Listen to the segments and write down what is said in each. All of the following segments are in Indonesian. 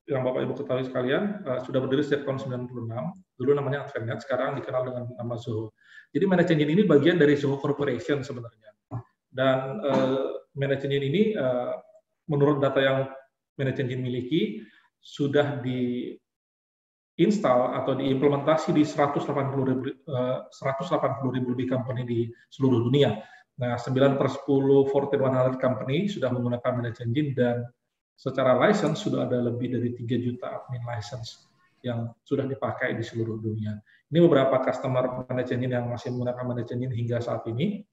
yang Bapak Ibu ketahui sekalian, sudah berdiri sejak tahun 96, dulu namanya Adventnet, sekarang dikenal dengan nama Zoho. Jadi Managed Engine ini bagian dari Zoho Corporation sebenarnya. Dan Managed Engine ini, menurut data yang Managed Engine miliki, sudah diinstal atau diimplementasi di 180.000 lebih company di seluruh dunia. Nah, 9/10 Fortune 100 company sudah menggunakan Managed Engine, dan secara license sudah ada lebih dari 3 juta admin license yang sudah dipakai di seluruh dunia. Ini beberapa customer Managed Engine yang masih menggunakan Managed Engine hingga saat ini.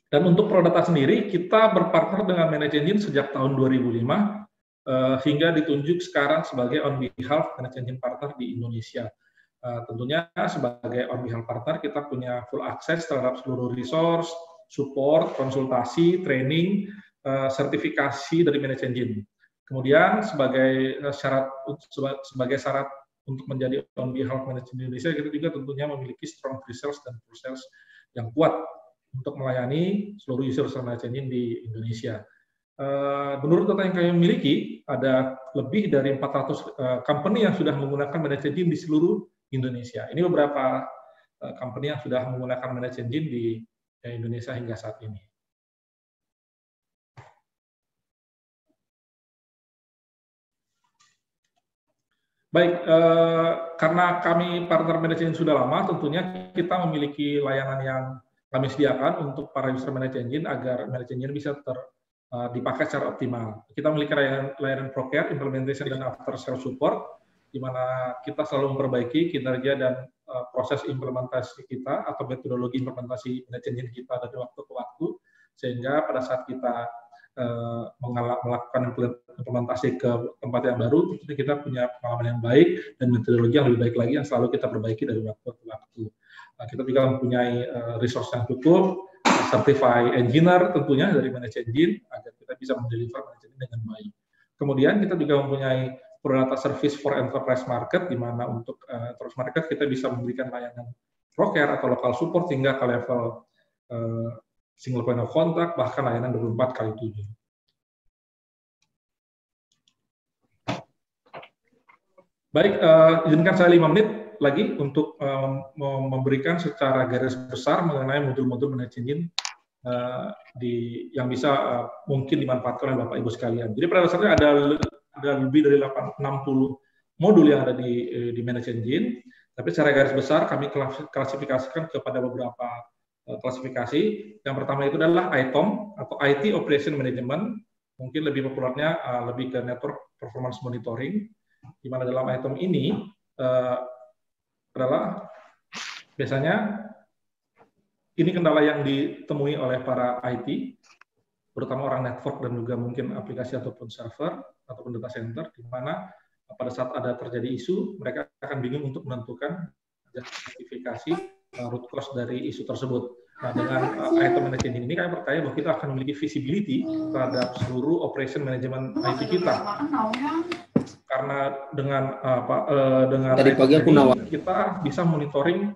Dan untuk Prodata sendiri, kita berpartner dengan Managed Engine sejak tahun 2005 hingga ditunjuk sekarang sebagai on behalf Managed Engine partner di Indonesia. Tentunya sebagai on behalf partner kita punya full access terhadap seluruh resource, support, konsultasi, training, sertifikasi dari Managed Engine. Kemudian sebagai syarat untuk menjadi on behalf Managed Engine Indonesia, kita juga tentunya memiliki strong pre-sales dan post-sales yang kuat untuk melayani seluruh user Managed Engine di Indonesia. Menurut data yang kami miliki, ada lebih dari 400 company yang sudah menggunakan Managed Engine di seluruh Indonesia. Ini beberapa company yang sudah menggunakan Managed Engine di Indonesia hingga saat ini. Baik, karena kami partner Managed Engine sudah lama, tentunya kita memiliki layanan yang kami sediakan untuk para user Managed Engine agar Managed Engine bisa dipakai secara optimal. Kita memiliki layanan ProCare, Implementation, dan After Sales Support, di mana kita selalu memperbaiki kinerja dan proses implementasi kita atau metodologi implementasi Managed Engine kita dari waktu ke waktu, sehingga pada saat kita melakukan implementasi ke tempat yang baru, tentunya kita punya pengalaman yang baik dan metodologi yang lebih baik lagi yang selalu kita perbaiki dari waktu ke waktu. Kita juga mempunyai resource yang cukup, certified engineer tentunya dari Managed Engine agar kita bisa mendeliver Managed Engine dengan baik. Kemudian kita juga mempunyai Prodata Service for Enterprise Market, di mana untuk enterprise market kita bisa memberikan layanan ProCare atau local support hingga ke level single point of contact, bahkan layanan 24/7. Baik, izinkan saya 5 menit lagi untuk memberikan secara garis besar mengenai modul-modul Managed Engine yang bisa mungkin dimanfaatkan oleh Bapak Ibu sekalian. Jadi pada dasarnya ada lebih dari 60 modul yang ada di Managed Engine, tapi secara garis besar kami klasifikasikan kepada beberapa klasifikasi. Yang pertama itu adalah ITOM atau IT Operation Management, mungkin lebih populernya lebih ke Network Performance Monitoring, di mana dalam ITOM ini adalah biasanya ini kendala yang ditemui oleh para IT, terutama orang network dan juga mungkin aplikasi ataupun server ataupun data center, di mana pada saat ada terjadi isu, mereka akan bingung untuk menentukan justifikasi root cause dari isu tersebut. Nah, dengan ITOM Managed Engine ini kami percaya bahwa kita akan memiliki visibility terhadap seluruh operation management IT kita. Karena dengan ini kita bisa monitoring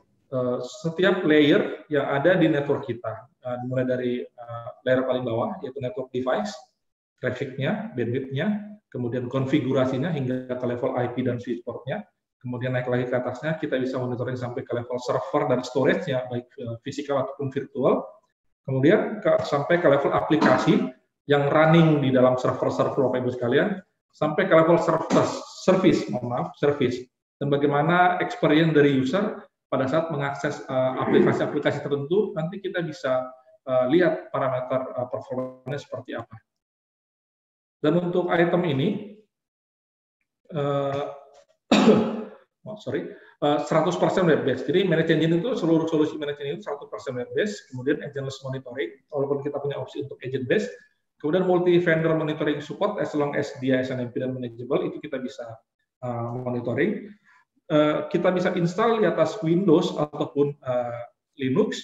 setiap layer yang ada di network kita, mulai dari layer paling bawah yaitu network device, traffic-nya, bandwidth-nya, kemudian konfigurasinya hingga ke level IP dan switch port-nya, kemudian naik lagi ke atasnya kita bisa monitoring sampai ke level server dan storage-nya, baik physical ataupun virtual, kemudian sampai ke level aplikasi yang running di dalam server-server Bapak Ibu sekalian, sampai ke level service, dan bagaimana experience dari user pada saat mengakses aplikasi-aplikasi tertentu, nanti kita bisa lihat parameter performanya seperti apa. Dan untuk item ini, 100% web-based. Jadi Managed Engine itu, seluruh solusi Managed Engine itu 100% web-based, kemudian agentless monitoring, walaupun kita punya opsi untuk agent-based, kemudian multi-vendor monitoring support, as long as dia SNMP dan manageable, itu kita bisa monitoring. Kita bisa install di atas Windows ataupun Linux.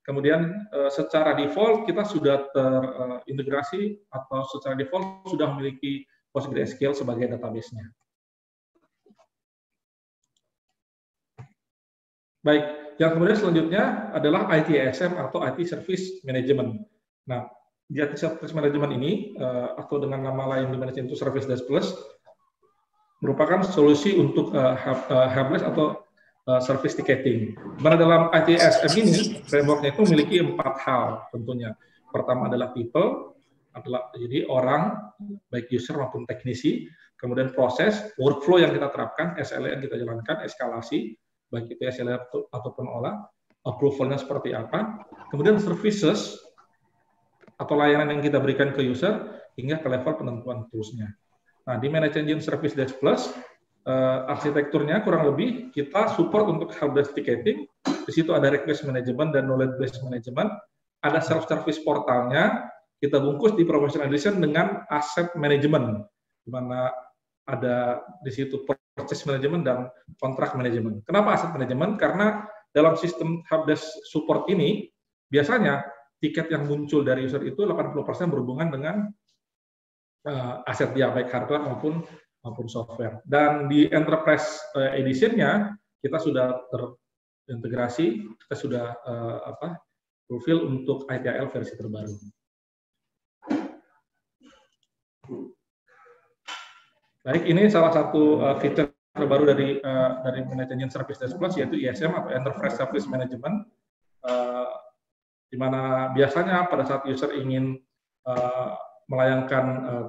Kemudian secara default kita sudah terintegrasi atau secara default sudah memiliki PostgreSQL sebagai database-nya. Baik, yang kemudian selanjutnya adalah ITSM atau IT Service Management. Nah, di IT Service Management ini, atau dengan nama lain dimanage into Service Desk Plus, merupakan solusi untuk helpless atau service ticketing. Mana dalam ITSM ini, framework-nya itu memiliki 4 hal tentunya. Pertama adalah people, adalah jadi orang, baik user maupun teknisi, kemudian proses, workflow yang kita terapkan, SLA yang kita jalankan, eskalasi, baik itu SLA ataupun olah, approval-nya seperti apa, kemudian services, atau layanan yang kita berikan ke user hingga ke level penentuan tools-nya. Nah, di Manage Engine Service Desk Plus, arsitekturnya kurang lebih kita support untuk helpdesk ticketing. Di situ ada request management dan knowledge based management, ada self-service portalnya, kita bungkus di Professional Edition dengan asset management, di mana ada di situ purchase management dan contract management. Kenapa asset management? Karena dalam sistem helpdesk support ini, biasanya tiket yang muncul dari user itu 80% berhubungan dengan aset dia, baik hardware maupun software. Dan di Enterprise Edition-nya kita sudah terintegrasi, kita sudah profil untuk ITIL versi terbaru. Baik, ini salah satu fitur terbaru dari Manage Engine Service Desk Plus, yaitu ISM atau Enterprise Service Management, di mana biasanya pada saat user ingin melayangkan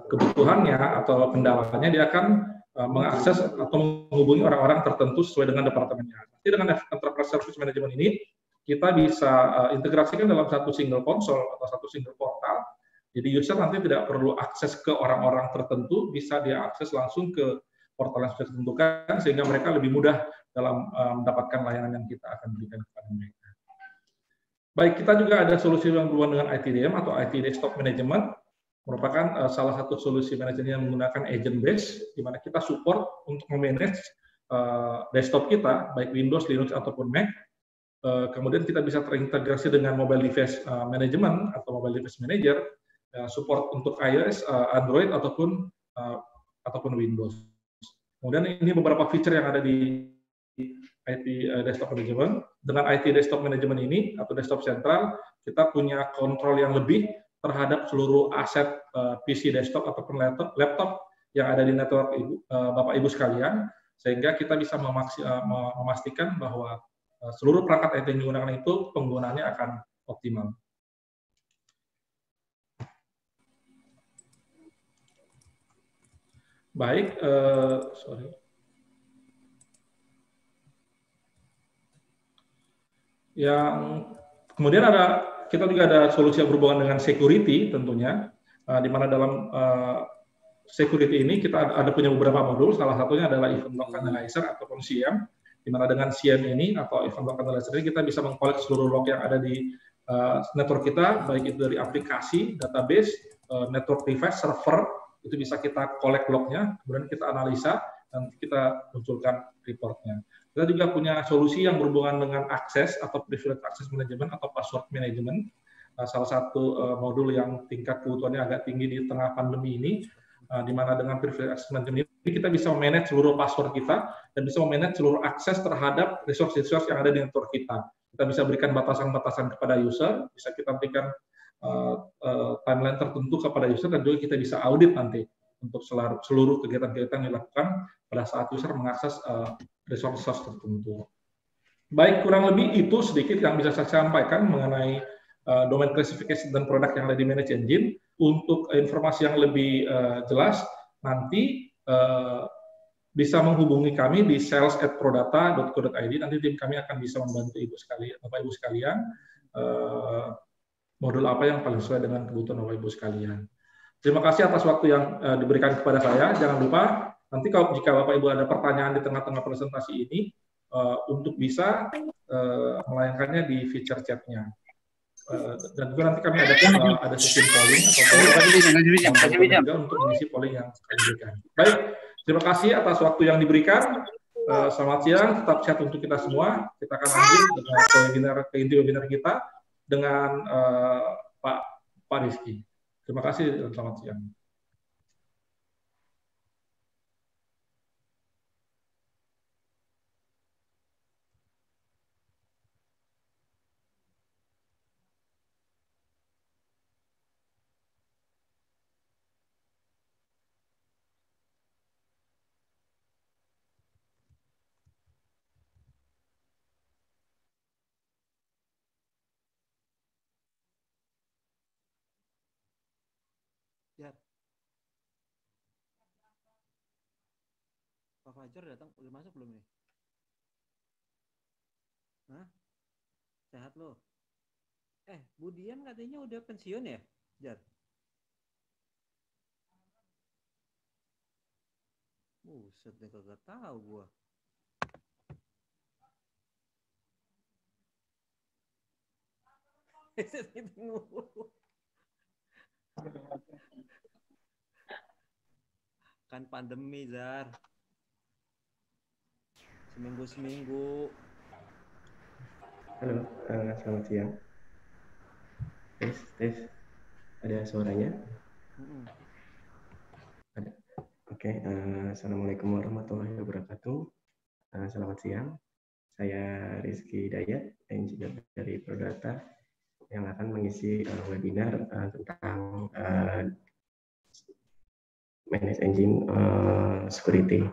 kebutuhannya atau kendalanya, dia akan mengakses atau menghubungi orang-orang tertentu sesuai dengan departemennya. Nanti dengan Enterprise Service Management ini, kita bisa integrasikan dalam satu single console atau satu single portal. Jadi user nanti tidak perlu akses ke orang-orang tertentu, bisa dia akses langsung ke portal yang sudah ditentukan, sehingga mereka lebih mudah dalam mendapatkan layanan yang kita akan berikan kepada mereka. Baik, kita juga ada solusi yang berhubungan dengan ITDM atau IT Desktop Management, merupakan salah satu solusi manajemen yang menggunakan agent base, di mana kita support untuk memanage desktop kita, baik Windows, Linux, ataupun Mac. Kemudian kita bisa terintegrasi dengan mobile device management atau mobile device manager, support untuk iOS, Android, ataupun Windows. Kemudian ini beberapa feature yang ada di IT Desktop Management. Dengan IT Desktop Management ini, atau desktop sentral, kita punya kontrol yang lebih terhadap seluruh aset PC desktop ataupun laptop yang ada di network Bapak Ibu sekalian, sehingga kita bisa memastikan bahwa seluruh perangkat IT yang digunakan itu penggunaannya akan optimal. Baik, yang kemudian kita juga ada solusi yang berhubungan dengan security tentunya, di mana dalam security ini kita ada punya beberapa modul, salah satunya adalah Event Log Analyzer ataupun SIEM, di mana dengan SIEM ini atau Event Log Analyzer ini kita bisa mengkolek seluruh log yang ada di network kita, baik itu dari aplikasi, database, network device, server, itu bisa kita kolek lognya, kemudian kita analisa, dan kita munculkan reportnya. Kita juga punya solusi yang berhubungan dengan akses atau privilege access management atau password management, salah satu modul yang tingkat kebutuhannya agak tinggi di tengah pandemi ini, di mana dengan privilege access management ini kita bisa memanage seluruh password kita dan bisa memanage seluruh akses terhadap resource-resource yang ada di network kita. Kita bisa berikan batasan-batasan kepada user, bisa kita berikan timeline tertentu kepada user, dan juga kita bisa audit nanti untuk seluruh kegiatan-kegiatan yang dilakukan pada saat user mengakses resource tertentu. Baik, kurang lebih itu sedikit yang bisa saya sampaikan mengenai domain classification dan produk yang ada di Manage Engine. Untuk informasi yang lebih jelas, nanti bisa menghubungi kami di sales@prodata.co.id. Nanti tim kami akan bisa membantu Bapak Ibu sekalian modul apa yang paling sesuai dengan kebutuhan Bapak Ibu sekalian. Terima kasih atas waktu yang diberikan kepada saya. Jangan lupa nanti jika Bapak Ibu ada pertanyaan di tengah-tengah presentasi ini, untuk bisa melayangkannya di feature chat-nya. Dan juga nanti kami ada sistem polling atau juga untuk mengisi polling yang kami berikan. Baik, terima kasih atas waktu yang diberikan. Selamat siang, tetap sehat untuk kita semua. Kita akan lanjut dengan ke inti webinar kita dengan Pak Rizky. Terima kasih dan selamat siang. Ya, Pak Fajar datang, udah masuk belum nih? Hah? Sehat lo? Budian katanya udah pensiun ya, Jar? Buset deh, kagak tahu gua. Kan pandemi, Zar. Seminggu-seminggu. Halo, selamat siang. Tes, tes. Ada suaranya? Mm-mm. Ada. Oke, Assalamualaikum warahmatullahi wabarakatuh. Selamat siang. Saya Rizky Dayat, engineer dari Prodata, yang akan mengisi webinar tentang Manage Engine Security.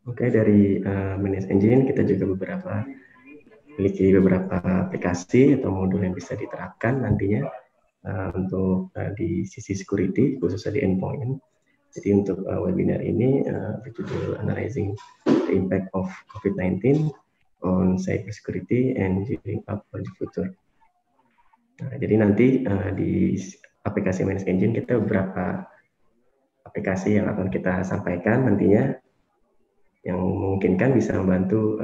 Oke, dari Manage Engine kita juga memiliki beberapa aplikasi atau modul yang bisa diterapkan nantinya untuk di sisi security, khususnya di endpoint. Jadi untuk webinar ini berjudul Analyzing the Impact of COVID-19 on Cybersecurity and Gearing Up for the Future. Nah, jadi nanti di aplikasi Manage Engine kita beberapa aplikasi yang akan kita sampaikan nantinya yang memungkinkan bisa membantu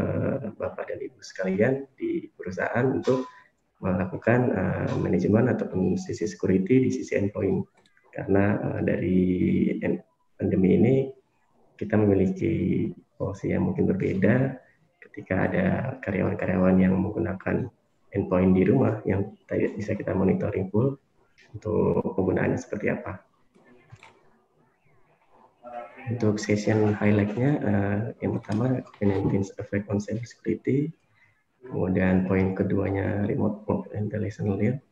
Bapak dan Ibu sekalian di perusahaan untuk melakukan manajemen ataupun sisi security di sisi endpoint. Karena dari pandemi ini kita memiliki policy yang mungkin berbeda ketika ada karyawan-karyawan yang menggunakan endpoint di rumah yang bisa kita monitoring full untuk penggunaannya seperti apa. Untuk session highlight-nya, yang pertama COVID-19 effect on cybersecurity, kemudian poin keduanya remote work and relational layer,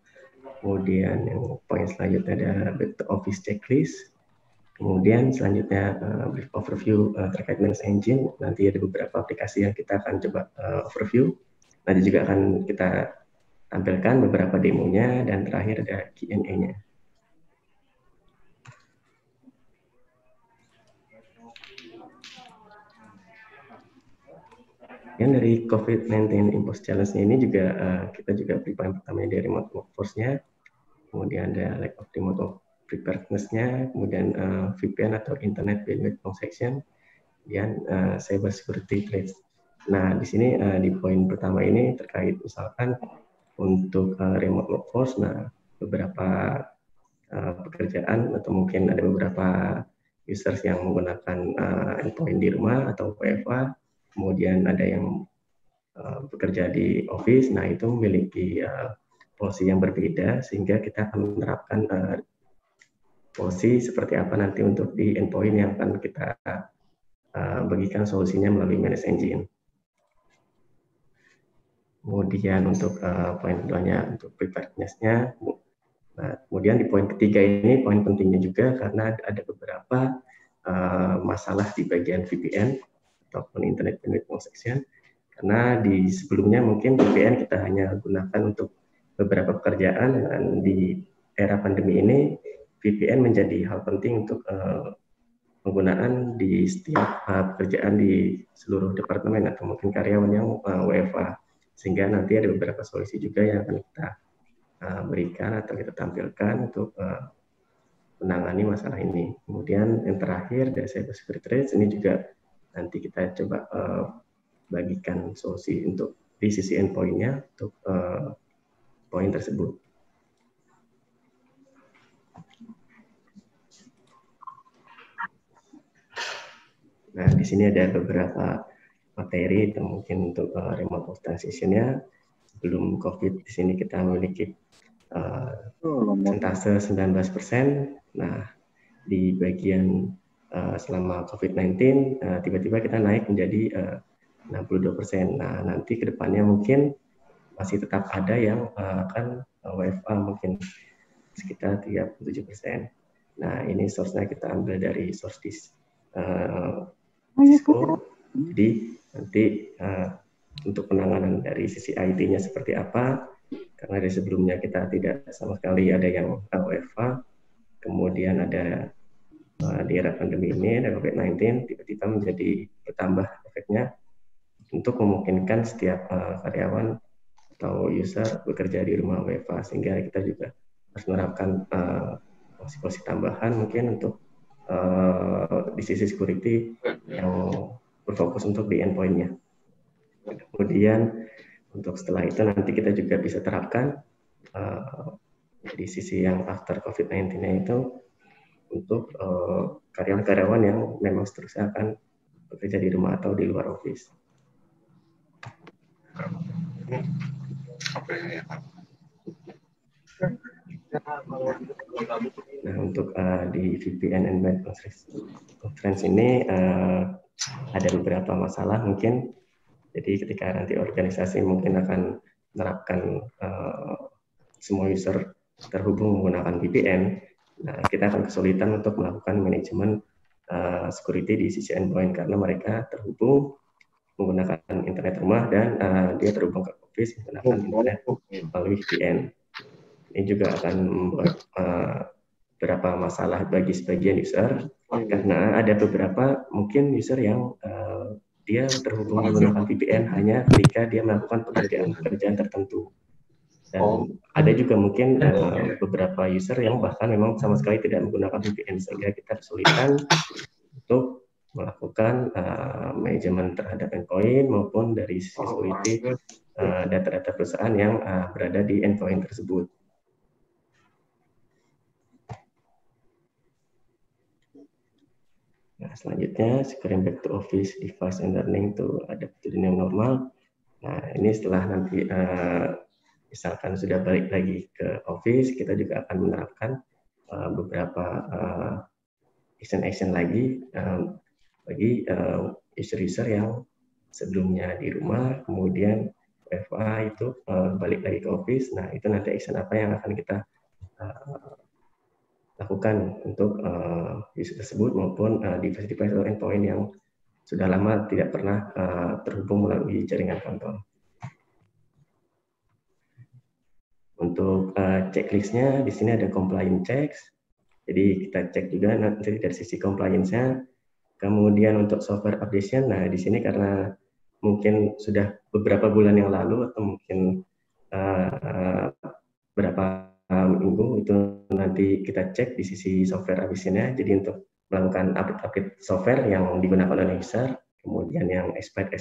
kemudian yang poin selanjutnya ada back to office checklist, kemudian selanjutnya brief overview terkait Manage Engine. Nanti ada beberapa aplikasi yang kita akan coba overview. Nanti juga akan kita tampilkan beberapa demonya dan terakhir ada Q&A-nya. Yang dari COVID-19 Impulse Challenge ini juga kita juga prepare pertamanya dari remote workforce-nya, kemudian ada lack of remote work preparedness-nya, kemudian VPN atau Internet Bandwidth Protection, dan cyber security threats. Nah, di sini di poin pertama ini terkait misalkan untuk remote workforce, nah beberapa pekerjaan atau mungkin ada beberapa users yang menggunakan endpoint di rumah atau WFA, kemudian ada yang bekerja di office, nah itu memiliki policy yang berbeda sehingga kita akan menerapkan policy seperti apa nanti untuk di endpoint yang akan kita bagikan solusinya melalui Manage Engine. Kemudian untuk poin keduanya untuk preparedness-nya. Nah, kemudian di poin ketiga ini poin pentingnya juga karena ada beberapa masalah di bagian VPN ataupun Internet Bandwidth Protection. Karena di sebelumnya mungkin VPN kita hanya gunakan untuk beberapa pekerjaan dan di era pandemi ini VPN menjadi hal penting untuk penggunaan di setiap pekerjaan di seluruh departemen atau mungkin karyawan yang WFA. Sehingga nanti ada beberapa solusi juga yang akan kita berikan atau kita tampilkan untuk menangani masalah ini. Kemudian yang terakhir dari cyber security threats ini juga nanti kita coba bagikan solusi untuk di sisi endpoint-nya untuk poin tersebut. Nah, di sini ada beberapa materi atau mungkin untuk remote work transition-nya. Sebelum COVID di sini kita memiliki persentase 19%. Nah, di bagian selama COVID-19 tiba-tiba kita naik menjadi 62%. Nah, nanti ke depannya mungkin masih tetap ada yang akan WFA mungkin sekitar 37%. Nah, ini source-nya kita ambil dari source Cisco. Jadi nanti untuk penanganan dari sisi IT-nya seperti apa, karena dari sebelumnya kita tidak sama sekali ada yang WFH, kemudian ada di era pandemi ini, ada COVID-19, tiba-tiba menjadi bertambah efeknya untuk memungkinkan setiap karyawan atau user bekerja di rumah WFH, sehingga kita juga harus menerapkan posisi tambahan mungkin untuk di sisi security yang berfokus untuk di endpoint-nya. Kemudian untuk setelah itu nanti kita juga bisa terapkan di sisi yang after COVID-19-nya itu untuk karyawan-karyawan yang memang seterusnya akan bekerja di rumah atau di luar office. Nah, untuk di VPN and Web Conference ini ada beberapa masalah mungkin. Jadi ketika nanti organisasi mungkin akan menerapkan semua user terhubung menggunakan VPN, nah, kita akan kesulitan untuk melakukan manajemen security di sisi endpoint karena mereka terhubung menggunakan internet rumah dan dia terhubung ke office menggunakan internet melalui VPN. Ini juga akan membuat beberapa masalah bagi sebagian user karena ada beberapa mungkin user yang dia terhubung menggunakan VPN hanya ketika dia melakukan pekerjaan tertentu. Dan ada juga mungkin beberapa user yang bahkan memang sama sekali tidak menggunakan VPN, sehingga kita kesulitan untuk melakukan manajemen terhadap endpoint maupun dari sisi security data-data perusahaan yang berada di endpoint tersebut. Nah, selanjutnya securing back to office device and learning to adapt to the new normal. Nah, ini setelah nanti misalkan sudah balik lagi ke office, kita juga akan menerapkan beberapa action lagi bagi user-user yang sebelumnya di rumah, kemudian WFH itu balik lagi ke office. Nah, itu nanti action apa yang akan kita lakukan untuk user tersebut maupun device-device atau endpoint yang sudah lama tidak pernah terhubung melalui jaringan kantor. Untuk checklistnya di sini ada compliance checks, jadi kita cek juga nanti dari sisi compliance-nya. Kemudian untuk software updation, nah di sini karena mungkin sudah beberapa bulan yang lalu atau mungkin beberapa minggu itu nanti kita cek di sisi software updation-nya. Jadi untuk melakukan update software yang digunakan oleh user, kemudian yang expired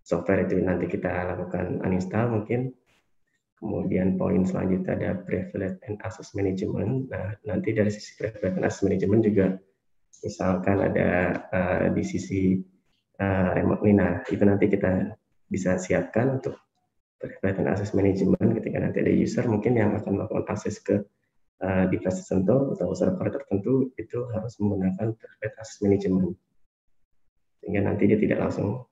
software itu nanti kita lakukan uninstall mungkin. Kemudian poin selanjutnya ada privilege and access management. Nah, nanti dari sisi privilege and access management juga misalkan ada di sisi remote ini, nah itu nanti kita bisa siapkan untuk privilege and access management ketika nanti ada user mungkin yang akan melakukan akses ke device tertentu atau server tertentu, itu harus menggunakan privilege access management sehingga nanti dia tidak langsung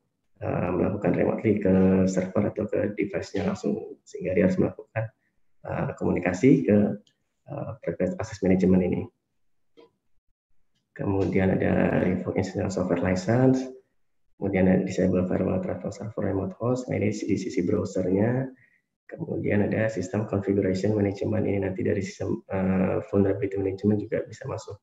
melakukan remotely ke server atau ke device-nya langsung, sehingga dia harus melakukan komunikasi ke privilege access management ini. Kemudian ada revoke institutional software license, kemudian ada disable firewall travel server remote host, nah ini di sisi browsernya. Kemudian ada sistem configuration management, ini nanti dari sistem vulnerability management juga bisa masuk.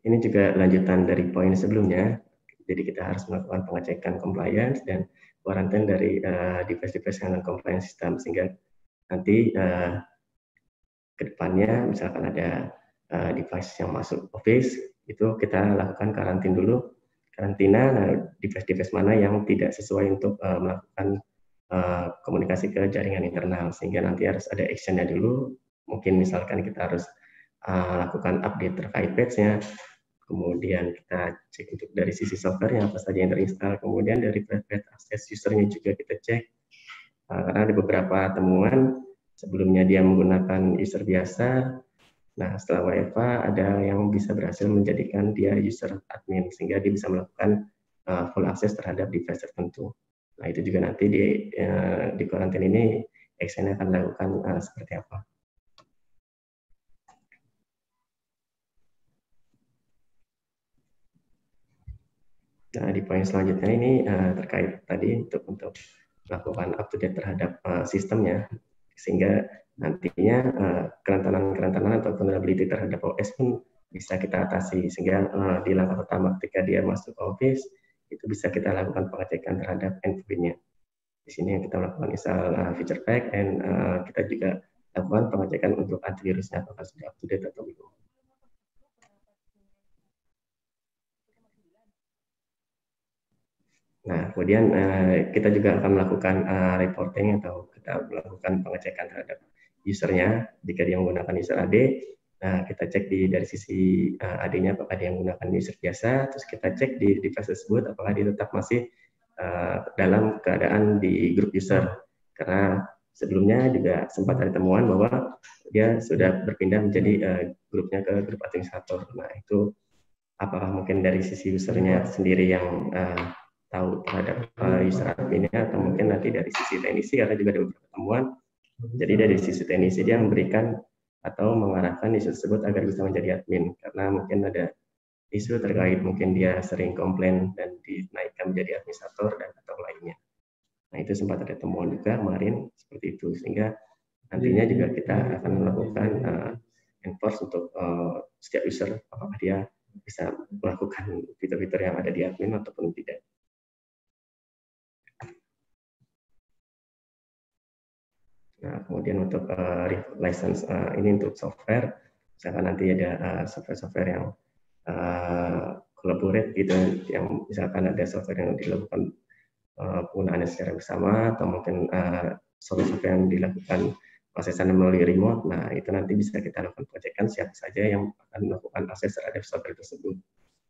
Ini juga lanjutan dari poin sebelumnya. Jadi kita harus melakukan pengecekan compliance dan quarantine dari device-device yang non-compliance system, sehingga nanti ke depannya misalkan ada device yang masuk office, itu kita lakukan karantina, nah, device-device mana yang tidak sesuai untuk melakukan komunikasi ke jaringan internal, sehingga nanti harus ada action-nya dulu. Mungkin misalkan kita harus lakukan update terkait patch-nya, kemudian kita cek untuk dari sisi software-nya apa saja yang terinstall, kemudian dari private access user-nya juga kita cek, karena ada beberapa temuan sebelumnya dia menggunakan user biasa, nah setelah WFH ada yang bisa berhasil menjadikan dia user admin, sehingga dia bisa melakukan full akses terhadap device tertentu. Nah, itu juga nanti di karantina ini action-nya akan dilakukan seperti apa. Nah, di poin selanjutnya ini terkait tadi untuk melakukan up to date terhadap sistemnya, sehingga nantinya kerentanan atau vulnerability terhadap OS pun bisa kita atasi, sehingga di langkah pertama ketika dia masuk Office itu bisa kita lakukan pengecekan terhadap endpoint-nya. Di sini kita melakukan install feature pack, dan kita juga lakukan pengecekan untuk antivirusnya apakah sudah up to date atau belum. Nah, kemudian kita juga akan melakukan reporting atau kita melakukan pengecekan terhadap usernya. Jika dia menggunakan user AD, nah kita cek dari sisi AD-nya apakah dia menggunakan user biasa, terus kita cek di device tersebut apakah dia tetap masih dalam keadaan di grup user. Karena sebelumnya juga sempat ada temuan bahwa dia sudah berpindah menjadi grupnya ke grup administrator. Nah, itu apakah mungkin dari sisi usernya sendiri yang tahu terhadap user adminnya, atau mungkin nanti dari sisi teknisi, karena juga ada beberapa temuan. Jadi dari sisi teknisi dia memberikan atau mengarahkan user tersebut agar bisa menjadi admin, karena mungkin ada isu terkait mungkin dia sering komplain dan dinaikkan menjadi administrator dan atau lainnya. Nah, itu sempat ada temuan juga kemarin seperti itu, sehingga nantinya juga kita akan melakukan enforce untuk setiap user apakah dia bisa melakukan fitur-fitur yang ada di admin ataupun tidak. Nah, kemudian untuk license ini untuk software, misalkan nanti ada software-software yang collaborate gitu, yang misalkan ada software yang dilakukan penggunaannya secara bersama, atau mungkin software yang dilakukan aksesan melalui remote. Nah, itu nanti bisa kita lakukan pengecekan siapa saja yang akan melakukan akses terhadap software tersebut.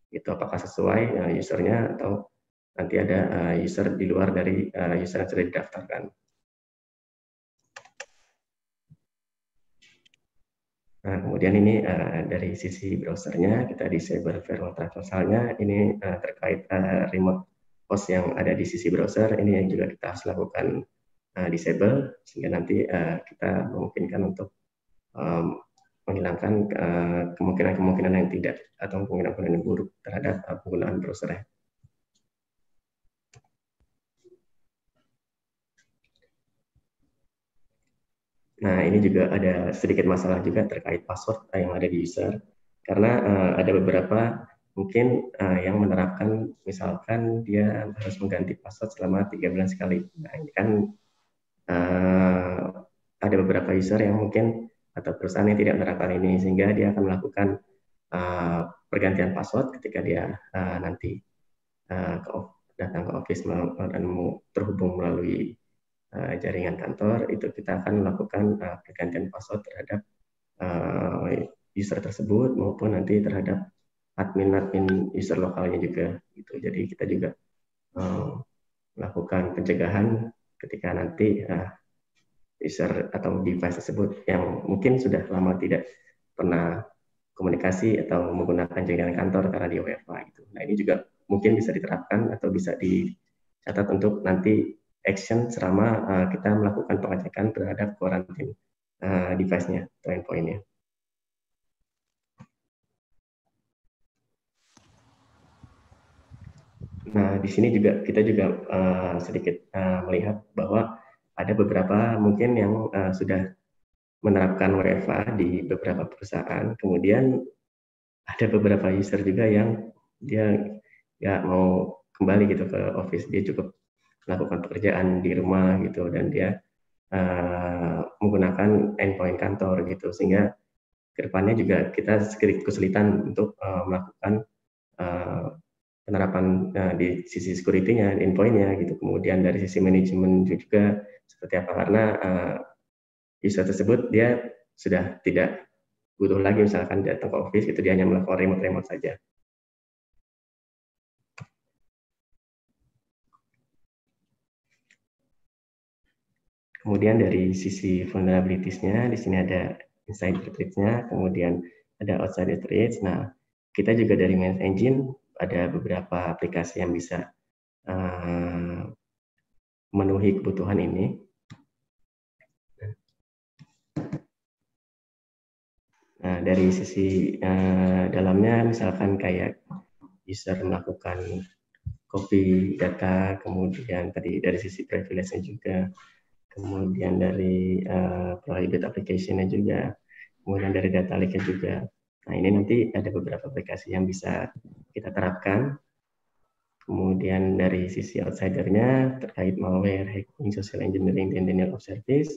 Itu apakah sesuai usernya atau nanti ada user di luar dari user yang sudah didaftarkan. Nah, kemudian ini dari sisi browsernya, kita disable firewall transversalnya. Ini terkait remote host yang ada di sisi browser, ini yang juga kita harus lakukan disable, sehingga nanti kita memungkinkan untuk menghilangkan kemungkinan-kemungkinan yang tidak atau kemungkinan-kemungkinan yang buruk terhadap penggunaan browser. Nah, ini juga ada sedikit masalah juga terkait password yang ada di user, karena ada beberapa mungkin yang menerapkan misalkan dia harus mengganti password selama 3 bulan sekali. Nah, ini kan ada beberapa user yang mungkin atau perusahaan yang tidak menerapkan ini, sehingga dia akan melakukan pergantian password ketika dia nanti datang ke office dan terhubung melalui jaringan kantor. Itu kita akan melakukan pergantian password terhadap user tersebut maupun nanti terhadap admin user lokalnya juga gitu. Jadi kita juga melakukan pencegahan ketika nanti user atau device tersebut yang mungkin sudah lama tidak pernah komunikasi atau menggunakan jaringan kantor karena di WFH gitu. Nah, ini juga mungkin bisa diterapkan atau bisa dicatat untuk nanti action selama kita melakukan pengecekan terhadap quarantine device-nya atau endpoint-nya. Nah, di sini juga kita juga sedikit melihat bahwa ada beberapa mungkin yang sudah menerapkan WFH di beberapa perusahaan, kemudian ada beberapa user juga yang dia nggak mau kembali gitu ke office, dia cukup melakukan pekerjaan di rumah gitu, dan dia menggunakan endpoint kantor gitu, sehingga kedepannya juga kita sedikit kesulitan untuk melakukan penerapan di sisi security-nya, endpoint-nya gitu. Kemudian dari sisi manajemen juga seperti apa, karena user tersebut dia sudah tidak butuh lagi misalkan datang ke office gitu, dia hanya melakukan remote saja. Kemudian dari sisi vulnerabilities-nya, di sini ada inside threats-nya, kemudian ada outside threats. Nah, kita juga dari Manage Engine ada beberapa aplikasi yang bisa memenuhi kebutuhan ini. Nah, dari sisi dalamnya, misalkan kayak user melakukan copy data, kemudian tadi dari sisi privilege-nya juga, kemudian dari private application-nya juga, kemudian dari data lake-nya juga. Nah, ini nanti ada beberapa aplikasi yang bisa kita terapkan. Kemudian dari sisi outsider-nya terkait malware, hacking, social engineering, dan denial of service.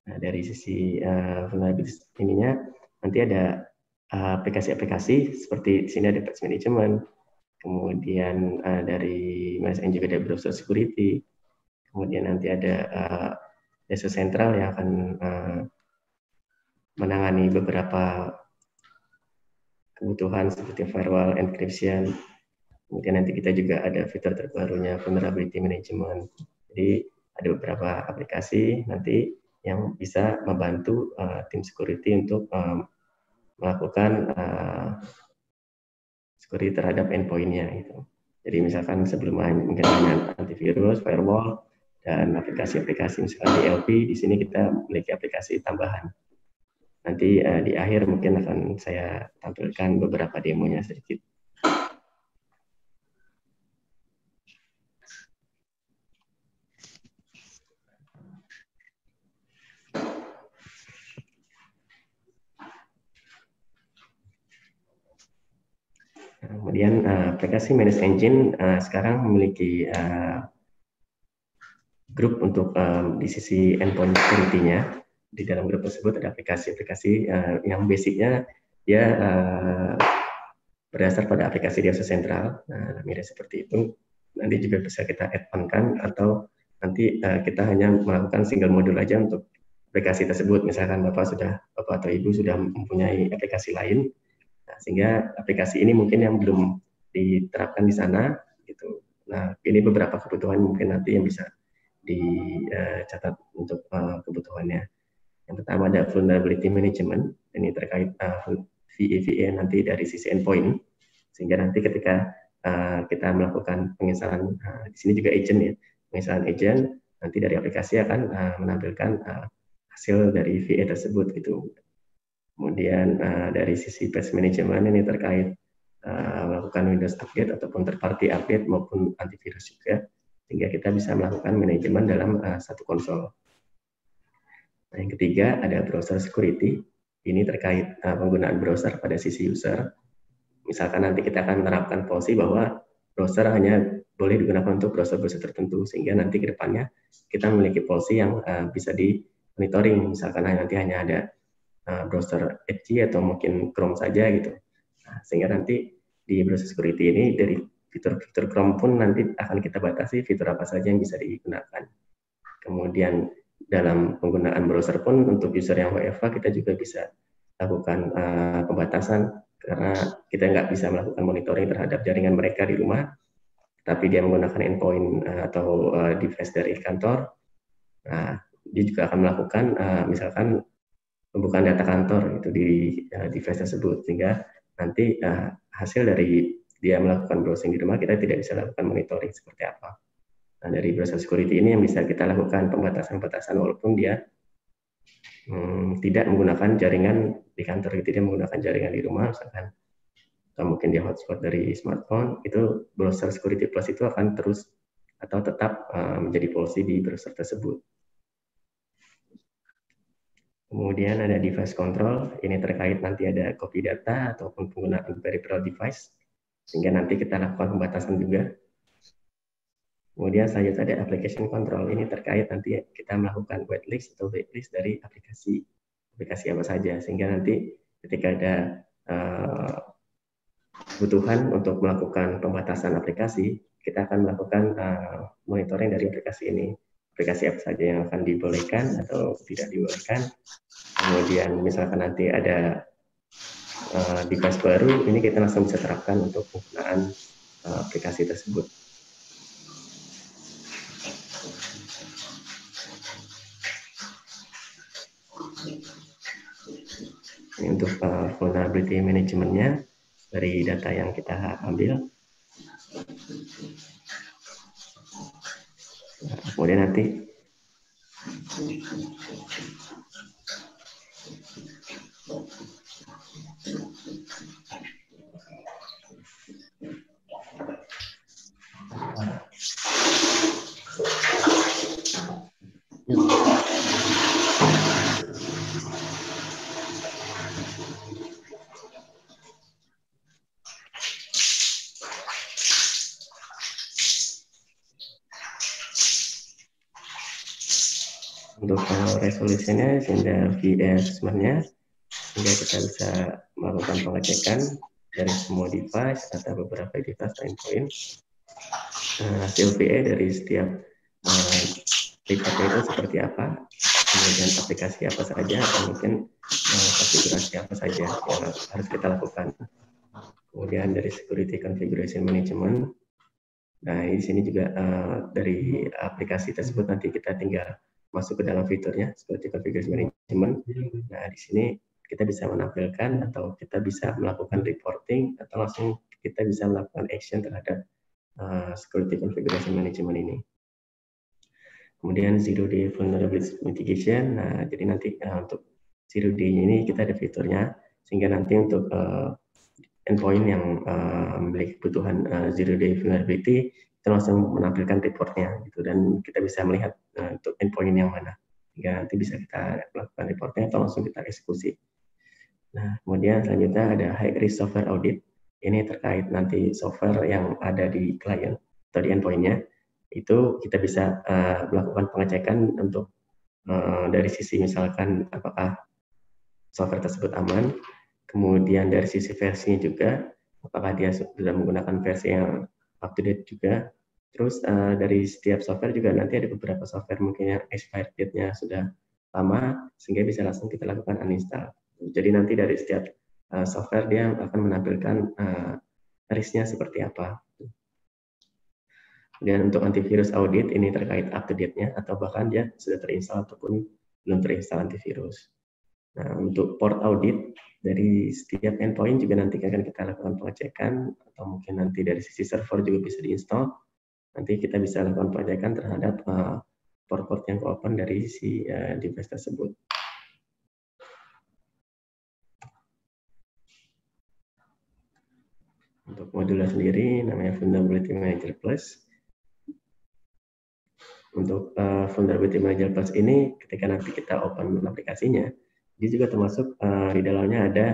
Nah, dari sisi vulnerability ininya nanti ada aplikasi-aplikasi seperti di sini ada patch management, kemudian dari MSN juga ada browser security, kemudian nanti ada data sentral yang akan menangani beberapa kebutuhan seperti firewall, encryption. Kemudian nanti kita juga ada fitur terbarunya vulnerability management. Jadi ada beberapa aplikasi nanti yang bisa membantu tim security untuk melakukan security terhadap endpoint-nya gitu. Jadi misalkan sebelum mungkin hanya antivirus, firewall, dan aplikasi-aplikasi misalkan DLP, di sini kita memiliki aplikasi tambahan. Nanti di akhir mungkin akan saya tampilkan beberapa demonya sedikit. Kemudian aplikasi Manage Engine sekarang memiliki grup untuk di sisi endpoint security-nya. Di dalam grup tersebut ada aplikasi-aplikasi yang basicnya dia berdasar pada aplikasi di Data Sentral. Nah, mirip seperti itu. Nanti juga bisa kita add-on-kan atau nanti kita hanya melakukan single modul aja untuk aplikasi tersebut. Misalkan Bapak atau Ibu sudah mempunyai aplikasi lain, nah, sehingga aplikasi ini mungkin yang belum diterapkan di sana gitu. Nah, ini beberapa kebutuhan mungkin nanti yang bisa dicatat untuk kebutuhannya. Yang pertama ada vulnerability management, ini terkait VA nanti dari sisi endpoint, sehingga nanti ketika kita melakukan penginstalan, di sini juga agent ya, penginstalan agent, nanti dari aplikasi akan menampilkan hasil dari VA tersebut gitu. Kemudian dari sisi patch management ini terkait melakukan Windows update ataupun third party update maupun antivirus juga, sehingga kita bisa melakukan manajemen dalam satu konsol. Nah, yang ketiga ada browser security. Ini terkait penggunaan browser pada sisi user. Misalkan nanti kita akan menerapkan policy bahwa browser hanya boleh digunakan untuk browser-browser tertentu, sehingga nanti ke depannya kita memiliki policy yang bisa di monitoring. Misalkan nanti hanya ada browser Edge atau mungkin Chrome saja gitu. Nah, sehingga nanti di browser security ini dari fitur-fitur Chrome pun nanti akan kita batasi fitur apa saja yang bisa digunakan. Kemudian dalam penggunaan browser pun untuk user yang WFH kita juga bisa lakukan pembatasan karena kita nggak bisa melakukan monitoring terhadap jaringan mereka di rumah, tapi dia menggunakan endpoint atau device dari kantor. Nah, dia juga akan melakukan misalkan pembukaan data kantor itu di device tersebut, sehingga nanti hasil dari dia melakukan browsing di rumah kita tidak bisa lakukan monitoring seperti apa. Nah, dari browser security ini yang bisa kita lakukan pembatasan-pembatasan walaupun dia tidak menggunakan jaringan di kantor, tidak menggunakan jaringan di rumah, misalkan atau mungkin dia hotspot dari smartphone, itu browser security plus itu akan terus atau tetap menjadi policy di browser tersebut. Kemudian ada device control, ini terkait nanti ada copy data ataupun penggunaan peripheral device, sehingga nanti kita lakukan pembatasan juga. Kemudian selanjutnya ada application control, ini terkait nanti kita melakukan whitelist atau blacklist dari aplikasi apa saja, sehingga nanti ketika ada kebutuhan untuk melakukan pembatasan aplikasi, kita akan melakukan monitoring dari aplikasi ini. Aplikasi apa saja yang akan dibolehkan atau tidak dibolehkan. Kemudian misalkan nanti ada device baru, ini kita langsung bisa terapkan untuk penggunaan aplikasi tersebut. Ini untuk vulnerability management-nya dari data yang kita ambil. Nah, kemudian nanti untuk resolusinya sehingga VIA assessment-nya sehingga kita bisa melakukan pengecekan dari semua device atau beberapa device atau endpoint. Hasil VIA dari setiap reportnya itu seperti apa, kemudian aplikasi apa saja atau mungkin konfigurasi apa saja yang harus kita lakukan. Kemudian dari security configuration management, nah di sini juga dari aplikasi tersebut nanti kita tinggal masuk ke dalam fiturnya seperti configuration management. Nah di sini kita bisa menampilkan atau kita bisa melakukan reporting atau langsung kita bisa melakukan action terhadap security configuration management ini. Kemudian zero day vulnerability mitigation. Nah jadi nanti untuk zero day ini kita ada fiturnya sehingga nanti untuk endpoint yang memiliki kebutuhan zero day vulnerability kita langsung menampilkan reportnya gitu, dan kita bisa melihat untuk endpoint yang mana hingga nanti bisa kita lakukan reportnya atau langsung kita eksekusi. Nah kemudian selanjutnya ada high risk software audit. Ini terkait nanti software yang ada di klien atau di endpointnya, itu kita bisa melakukan pengecekan untuk dari sisi misalkan apakah software tersebut aman, kemudian dari sisi versinya juga apakah dia sudah menggunakan versi yang up to date juga. Terus dari setiap software juga nanti ada beberapa software mungkin yang expired date-nya sudah lama sehingga bisa langsung kita lakukan uninstall. Jadi nanti dari setiap software dia akan menampilkan risk-nya seperti apa. Dan untuk antivirus audit ini terkait up to date-nya atau bahkan dia sudah terinstall ataupun belum terinstall antivirus. Nah, untuk port audit dari setiap endpoint juga nanti akan kita lakukan pengecekan atau mungkin nanti dari sisi server juga bisa diinstal. Nanti kita bisa lakukan pengecekan terhadap port-port yang open dari si device tersebut. Untuk modulnya sendiri namanya Vulnerability Manager Plus. Untuk Vulnerability Manager Plus ini ketika nanti kita open aplikasinya, dia juga termasuk di dalamnya ada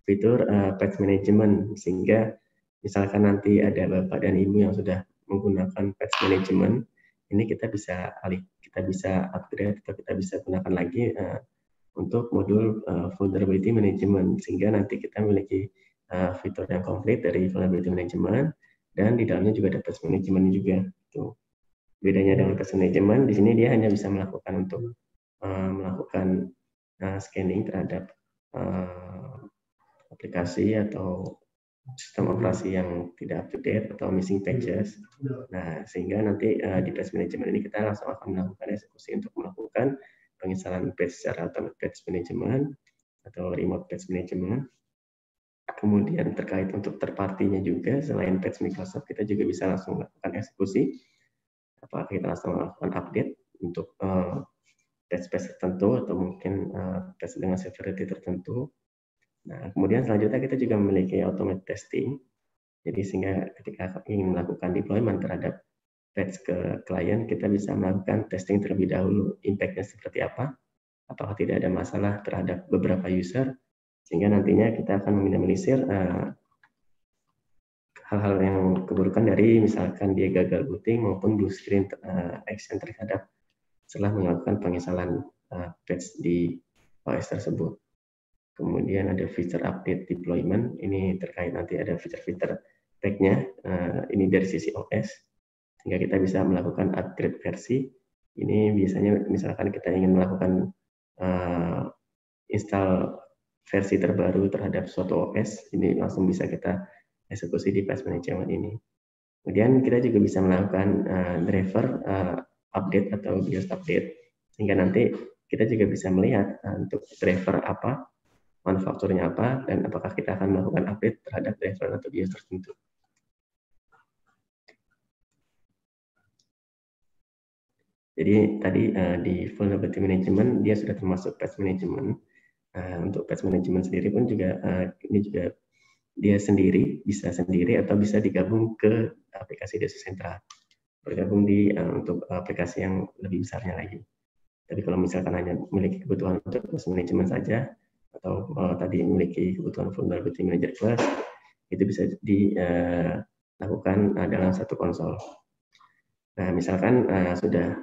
fitur patch management, sehingga misalkan nanti ada bapak dan ibu yang sudah menggunakan patch management, ini kita bisa upgrade atau kita bisa gunakan lagi untuk modul vulnerability management, sehingga nanti kita memiliki fitur yang komplit dari vulnerability management dan di dalamnya juga ada patch management juga. Tuh. Bedanya dengan patch management, di sini dia hanya bisa melakukan untuk melakukan scanning terhadap aplikasi atau sistem operasi yang tidak up to date atau missing patches. Nah, sehingga nanti di patch management ini kita langsung akan melakukan eksekusi untuk melakukan penginstalan patch secara automatic patch management atau remote patch management. Kemudian terkait untuk third party-nya juga, selain patch Microsoft, kita juga bisa langsung melakukan eksekusi. Apakah kita langsung melakukan update untuk patch-patch tertentu atau mungkin patch dengan severity tertentu. Nah, kemudian selanjutnya kita juga memiliki automated testing. Jadi sehingga ketika ingin melakukan deployment terhadap patch ke klien, kita bisa melakukan testing terlebih dahulu, impact-nya seperti apa, apakah tidak ada masalah terhadap beberapa user, sehingga nantinya kita akan meminimalisir hal-hal yang keburukan dari misalkan dia gagal booting maupun blue screen action terhadap setelah melakukan penginstalan patch di OS tersebut. Kemudian ada feature update deployment, ini terkait nanti ada fitur-fitur tag-nya, ini dari sisi OS, sehingga kita bisa melakukan upgrade versi. Ini biasanya misalkan kita ingin melakukan install versi terbaru terhadap suatu OS, ini langsung bisa kita eksekusi di patch management ini. Kemudian kita juga bisa melakukan driver update atau BIOS update, sehingga nanti kita juga bisa melihat untuk driver apa, manufakturnya apa, dan apakah kita akan melakukan update terhadap driver atau BIOS tertentu. Jadi tadi di vulnerability management dia sudah termasuk patch management. Untuk patch management sendiri pun juga ini juga dia sendiri, bisa sendiri atau bisa digabung ke aplikasi Desktop Central. Bergabung di untuk aplikasi yang lebih besarnya lagi. Tapi kalau misalkan hanya memiliki kebutuhan untuk patch management saja, atau tadi memiliki kebutuhan vulnerability manager class, itu bisa dilakukan dalam satu konsol. Nah, misalkan sudah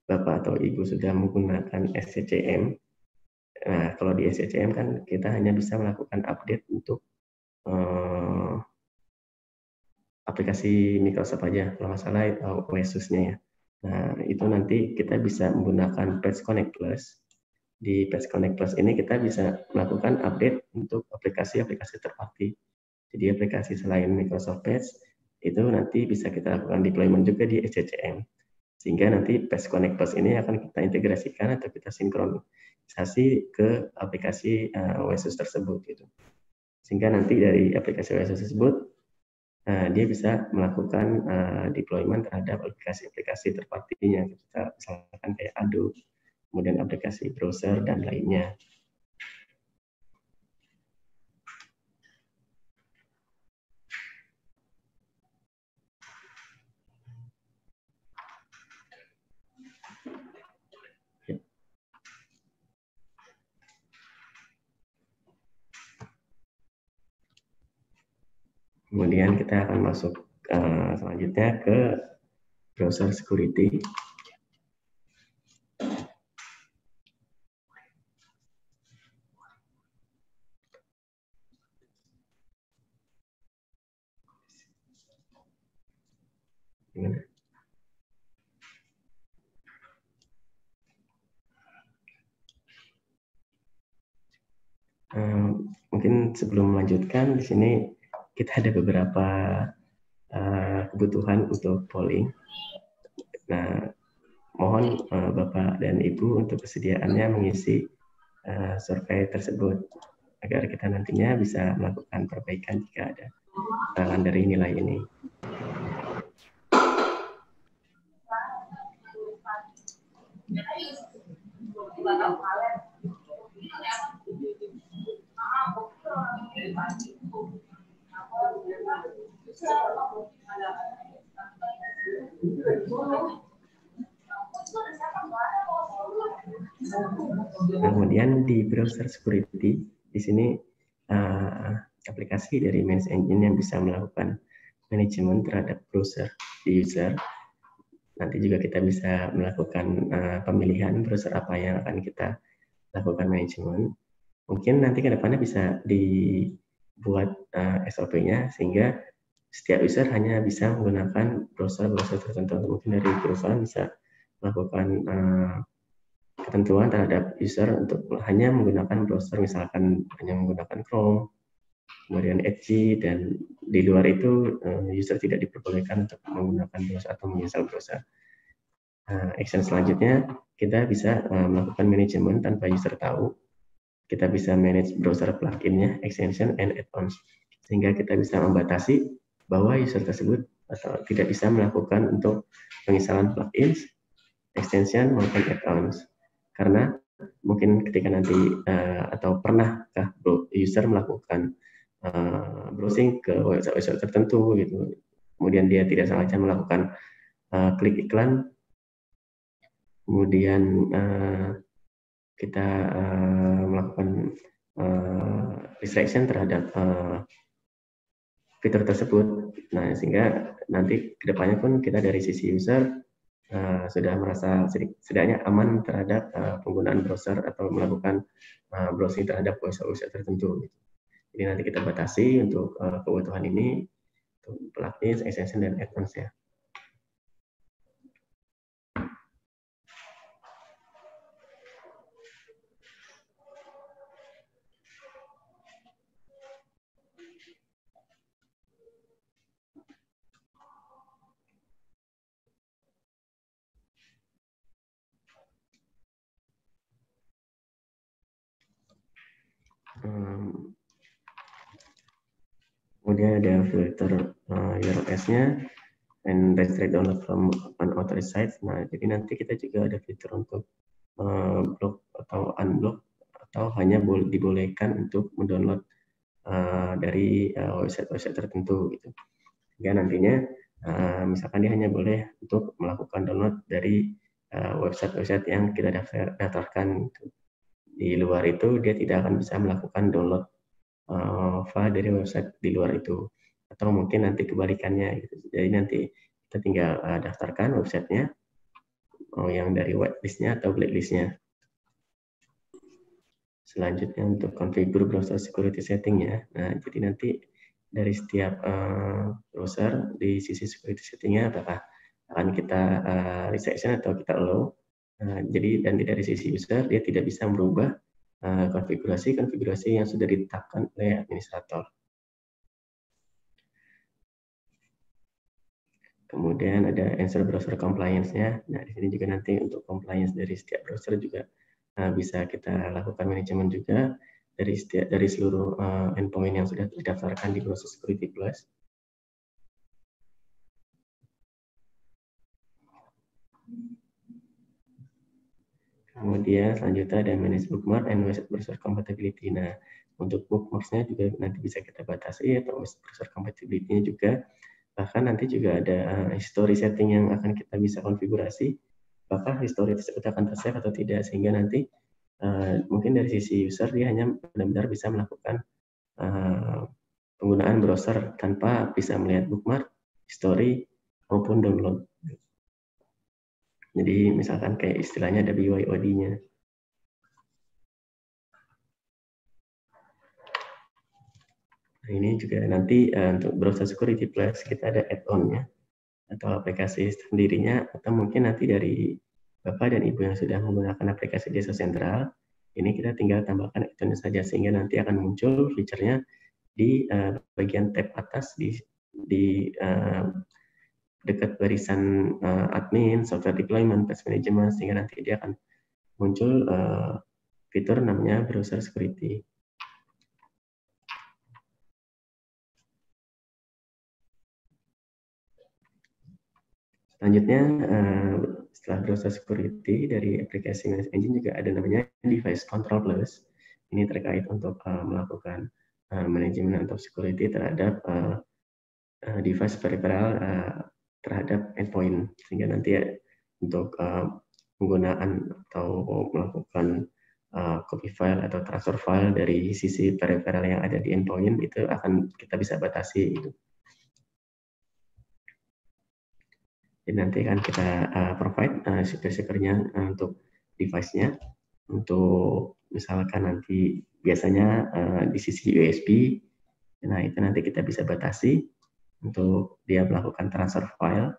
Bapak atau Ibu sudah menggunakan SCCM, nah kalau di SCCM kan kita hanya bisa melakukan update untuk aplikasi Microsoft aja, kalau nggak salah OSUS-nya ya. Nah, itu nanti kita bisa menggunakan Patch Connect Plus. Di Patch Connect Plus ini kita bisa melakukan update untuk aplikasi-aplikasi third party. Jadi aplikasi selain Microsoft Patch, itu nanti bisa kita lakukan deployment juga di SCCM. Sehingga nanti Patch Connect Plus ini akan kita integrasikan atau kita sinkronisasi ke aplikasi OSUS tersebut. Gitu. Sehingga nanti dari aplikasi OSUS tersebut, dia bisa melakukan deployment terhadap aplikasi-aplikasi terpartinya. Kita misalkan kayak Adobe, kemudian aplikasi browser, dan lainnya. Kemudian kita akan masuk selanjutnya ke browser security. Gimana? Mungkin sebelum melanjutkan, di sini kita ada beberapa kebutuhan untuk polling. Nah, mohon Bapak dan Ibu untuk kesediaannya mengisi survei tersebut agar kita nantinya bisa melakukan perbaikan jika ada kesalahan dari nilai ini. Kemudian di browser security, di sini aplikasi dari Manage Engine yang bisa melakukan manajemen terhadap browser di user. Nanti juga kita bisa melakukan pemilihan browser apa yang akan kita lakukan manajemen. Mungkin nanti ke depannya bisa dibuat SOP-nya sehingga setiap user hanya bisa menggunakan browser-browser tertentu. Mungkin dari perusahaan bisa melakukan ketentuan terhadap user untuk hanya menggunakan browser, misalkan hanya menggunakan Chrome, kemudian Edge, dan di luar itu user tidak diperbolehkan untuk menggunakan browser atau menginstal browser. Action selanjutnya, kita bisa melakukan manajemen tanpa user tahu. Kita bisa manage browser plugin-nya, extension, and add-ons. Sehingga kita bisa membatasi bahwa user tersebut atau tidak bisa melakukan untuk penginstalan plugins, extension, maupun add-ons. Karena mungkin ketika nanti atau pernahkah user melakukan browsing ke website tertentu gitu, kemudian dia tidak sengaja melakukan klik iklan, kemudian kita melakukan restriction terhadap fitur tersebut. Nah, sehingga nanti kedepannya pun kita dari sisi user sudah merasa setidaknya aman terhadap penggunaan browser atau melakukan browsing terhadap website tertentu. Jadi nanti kita batasi untuk kebutuhan ini, untuk plugin, extension, dan add-ons ya. Kemudian ada filter URLs-nya. and restrict download from unauthorized sites. Nah, jadi nanti kita juga ada fitur untuk block atau unblock atau hanya dibolehkan untuk mendownload dari website-website tertentu gitu. Sehingga nantinya misalkan dia hanya boleh untuk melakukan download dari website-website yang kita daftarkan gitu. Di luar itu dia tidak akan bisa melakukan download file dari website di luar itu, atau mungkin nanti kebalikannya gitu. Jadi nanti kita tinggal daftarkan websitenya yang dari whitelistnya atau blacklistnya. Selanjutnya untuk configure browser security setting ya. Nah, jadi nanti dari setiap browser di sisi security settingnya apakah akan kita restriction atau kita allow. Jadi dan dari sisi user dia tidak bisa merubah konfigurasi yang sudah ditetapkan oleh administrator. Kemudian ada answer browser compliance-nya. Nah, di sini juga nanti untuk compliance dari setiap browser juga bisa kita lakukan manajemen juga dari seluruh endpoint yang sudah terdaftarkan di Browser Security Plus. Kemudian selanjutnya ada manage bookmark and website browser compatibility. Nah, untuk bookmarks-nya juga nanti bisa kita batasi atau website browser compatibility-nya juga. Bahkan nanti juga ada history setting yang akan kita bisa konfigurasi. Apakah history tersebut akan tersave atau tidak, sehingga nanti mungkin dari sisi user dia hanya benar-benar bisa melakukan penggunaan browser tanpa bisa melihat bookmark, history, maupun download. Jadi misalkan kayak istilahnya ada BYOD-nya. Nah, ini juga nanti untuk Browser Security Plus kita ada add-on-nya atau aplikasi sendirinya, atau mungkin nanti dari Bapak dan Ibu yang sudah menggunakan aplikasi Desa Sentral, ini kita tinggal tambahkan add-on saja, sehingga nanti akan muncul fiturnya di bagian tab atas di dekat barisan admin, software deployment, patch management, sehingga nanti dia akan muncul fitur namanya browser security. Selanjutnya setelah browser security dari aplikasi Manage Engine juga ada namanya device control plus. Ini terkait untuk melakukan manajemen atau security terhadap device peripheral terhadap endpoint, sehingga nanti untuk penggunaan atau melakukan copy file atau transfer file dari sisi peripheral yang ada di endpoint itu akan kita bisa batasi gitu. Jadi nanti akan kita provide secure-nya untuk device-nya. Untuk misalkan nanti biasanya di sisi USB, nah itu nanti kita bisa batasi untuk dia melakukan transfer file.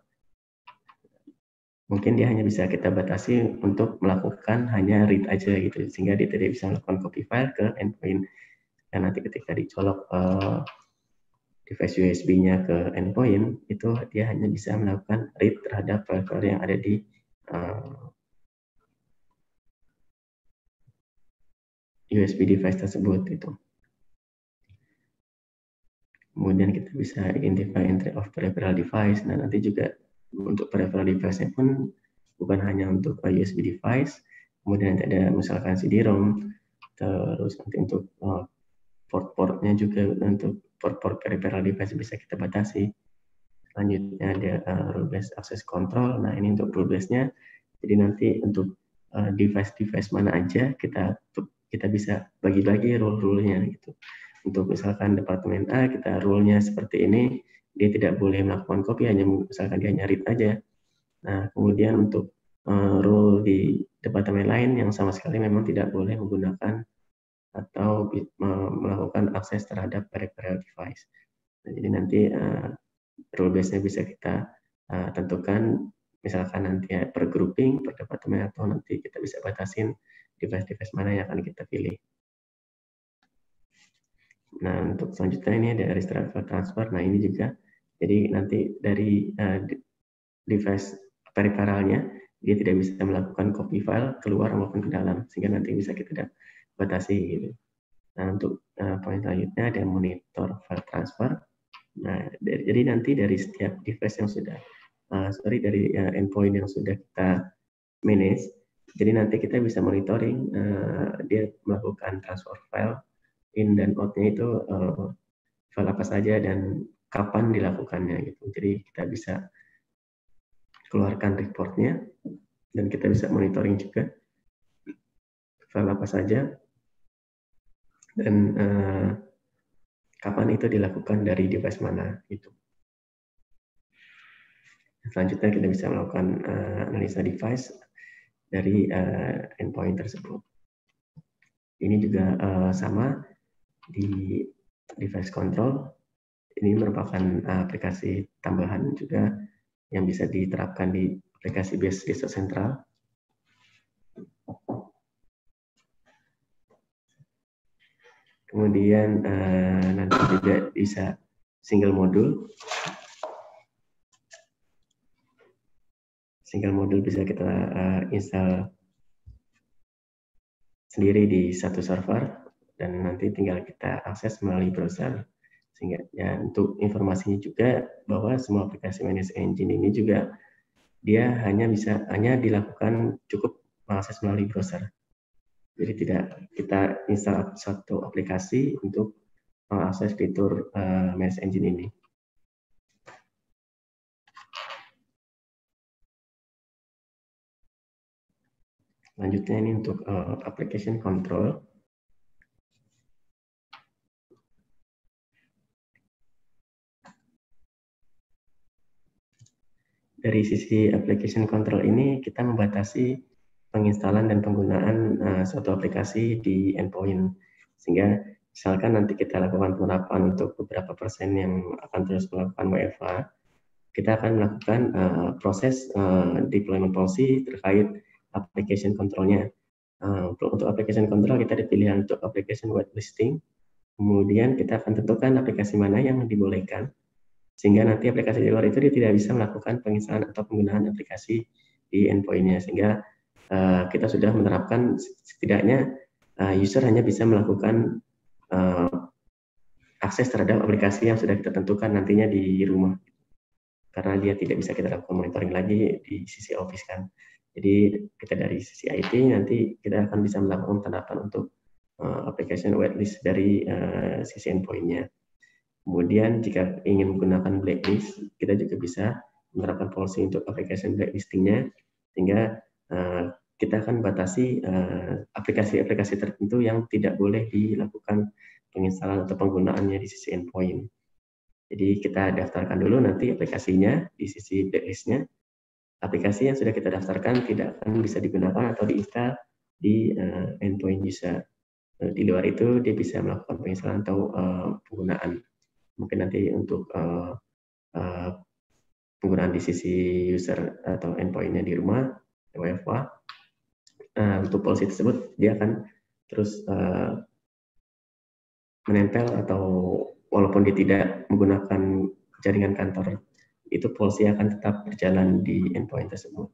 Mungkin dia hanya bisa kita batasi untuk melakukan hanya read aja gitu, sehingga dia tidak bisa melakukan copy file ke endpoint. Dan nanti ketika dicolok device USB-nya ke endpoint, itu dia hanya bisa melakukan read terhadap file-file yang ada di USB device tersebut itu. Kemudian kita bisa identify entry of peripheral device. Nah, nanti juga untuk peripheral device-nya pun bukan hanya untuk USB device, kemudian nanti ada misalkan CD-ROM, terus nanti untuk port-portnya juga untuk port-port peripheral device bisa kita batasi. Selanjutnya ada rule-based access control. Nah, ini untuk rule-based-nya. Jadi nanti untuk device-device mana aja kita bisa bagi-bagi rule-rule-nya gitu. Untuk misalkan departemen A, kita rule-nya seperti ini, dia tidak boleh melakukan copy, hanya misalkan dia hanya read aja. Nah, kemudian untuk rule di departemen lain yang sama sekali memang tidak boleh menggunakan atau melakukan akses terhadap peripheral device. Nah, jadi nanti rule base-nya bisa kita tentukan, misalkan nanti per grouping, per departemen, atau nanti kita bisa batasin device-device mana yang akan kita pilih. Nah, untuk selanjutnya ini ada restrict transfer. Nah, ini juga, jadi nanti dari device peripheralnya, dia tidak bisa melakukan copy file keluar maupun ke dalam, sehingga nanti bisa kita batasi gitu. Nah, untuk poin selanjutnya ada monitor file transfer. Nah, jadi nanti dari setiap device yang sudah dari endpoint yang sudah kita manage. Jadi nanti kita bisa monitoring dia melakukan transfer file in dan out-nya itu file apa saja dan kapan dilakukannya gitu. Jadi kita bisa keluarkan reportnya dan kita bisa monitoring juga file apa saja dan kapan itu dilakukan dari device mana gitu. Selanjutnya kita bisa melakukan analisa device dari endpoint tersebut. Ini juga sama di device control. Ini merupakan aplikasi tambahan juga yang bisa diterapkan di aplikasi base desa sentral. Kemudian nanti juga bisa single modul. Single modul bisa kita install sendiri di satu server dan nanti tinggal kita akses melalui browser. Sehingga ya untuk informasinya juga bahwa semua aplikasi Manage Engine ini juga dia hanya dilakukan cukup mengakses melalui browser. Jadi tidak kita install satu aplikasi untuk mengakses fitur Manage Engine ini. Selanjutnya ini untuk application control. Dari sisi application control ini kita membatasi penginstalan dan penggunaan suatu aplikasi di endpoint. Sehingga misalkan nanti kita lakukan penerapan untuk beberapa persen yang akan terus melakukan WFH, kita akan melakukan proses deployment policy terkait application control-nya. Untuk application control kita dipilih untuk application whitelisting, kemudian kita akan tentukan aplikasi mana yang dibolehkan, sehingga nanti aplikasi di luar itu dia tidak bisa melakukan penginstalan atau penggunaan aplikasi di endpoint-nya, sehingga kita sudah menerapkan setidaknya user hanya bisa melakukan akses terhadap aplikasi yang sudah kita tentukan nantinya di rumah, karena dia tidak bisa kita lakukan monitoring lagi di sisi Office kan. Jadi kita dari sisi IT nanti kita akan bisa melakukan penerapan untuk application whitelist dari sisi endpoint-nya. Kemudian jika ingin menggunakan blacklist, kita juga bisa menerapkan policy untuk application blacklisting-nya, sehingga kita akan batasi aplikasi-aplikasi tertentu yang tidak boleh dilakukan penginstalan atau penggunaannya di sisi endpoint. Jadi kita daftarkan dulu nanti aplikasinya di sisi blacklist-nya. Aplikasi yang sudah kita daftarkan tidak akan bisa digunakan atau diinstal di endpoint user. Di luar itu dia bisa melakukan penginstalan atau penggunaan. Mungkin nanti untuk penggunaan di sisi user atau endpoint-nya di rumah, WFH. Untuk policy tersebut dia akan terus menempel atau walaupun dia tidak menggunakan jaringan kantor, itu policy akan tetap berjalan di endpoint tersebut.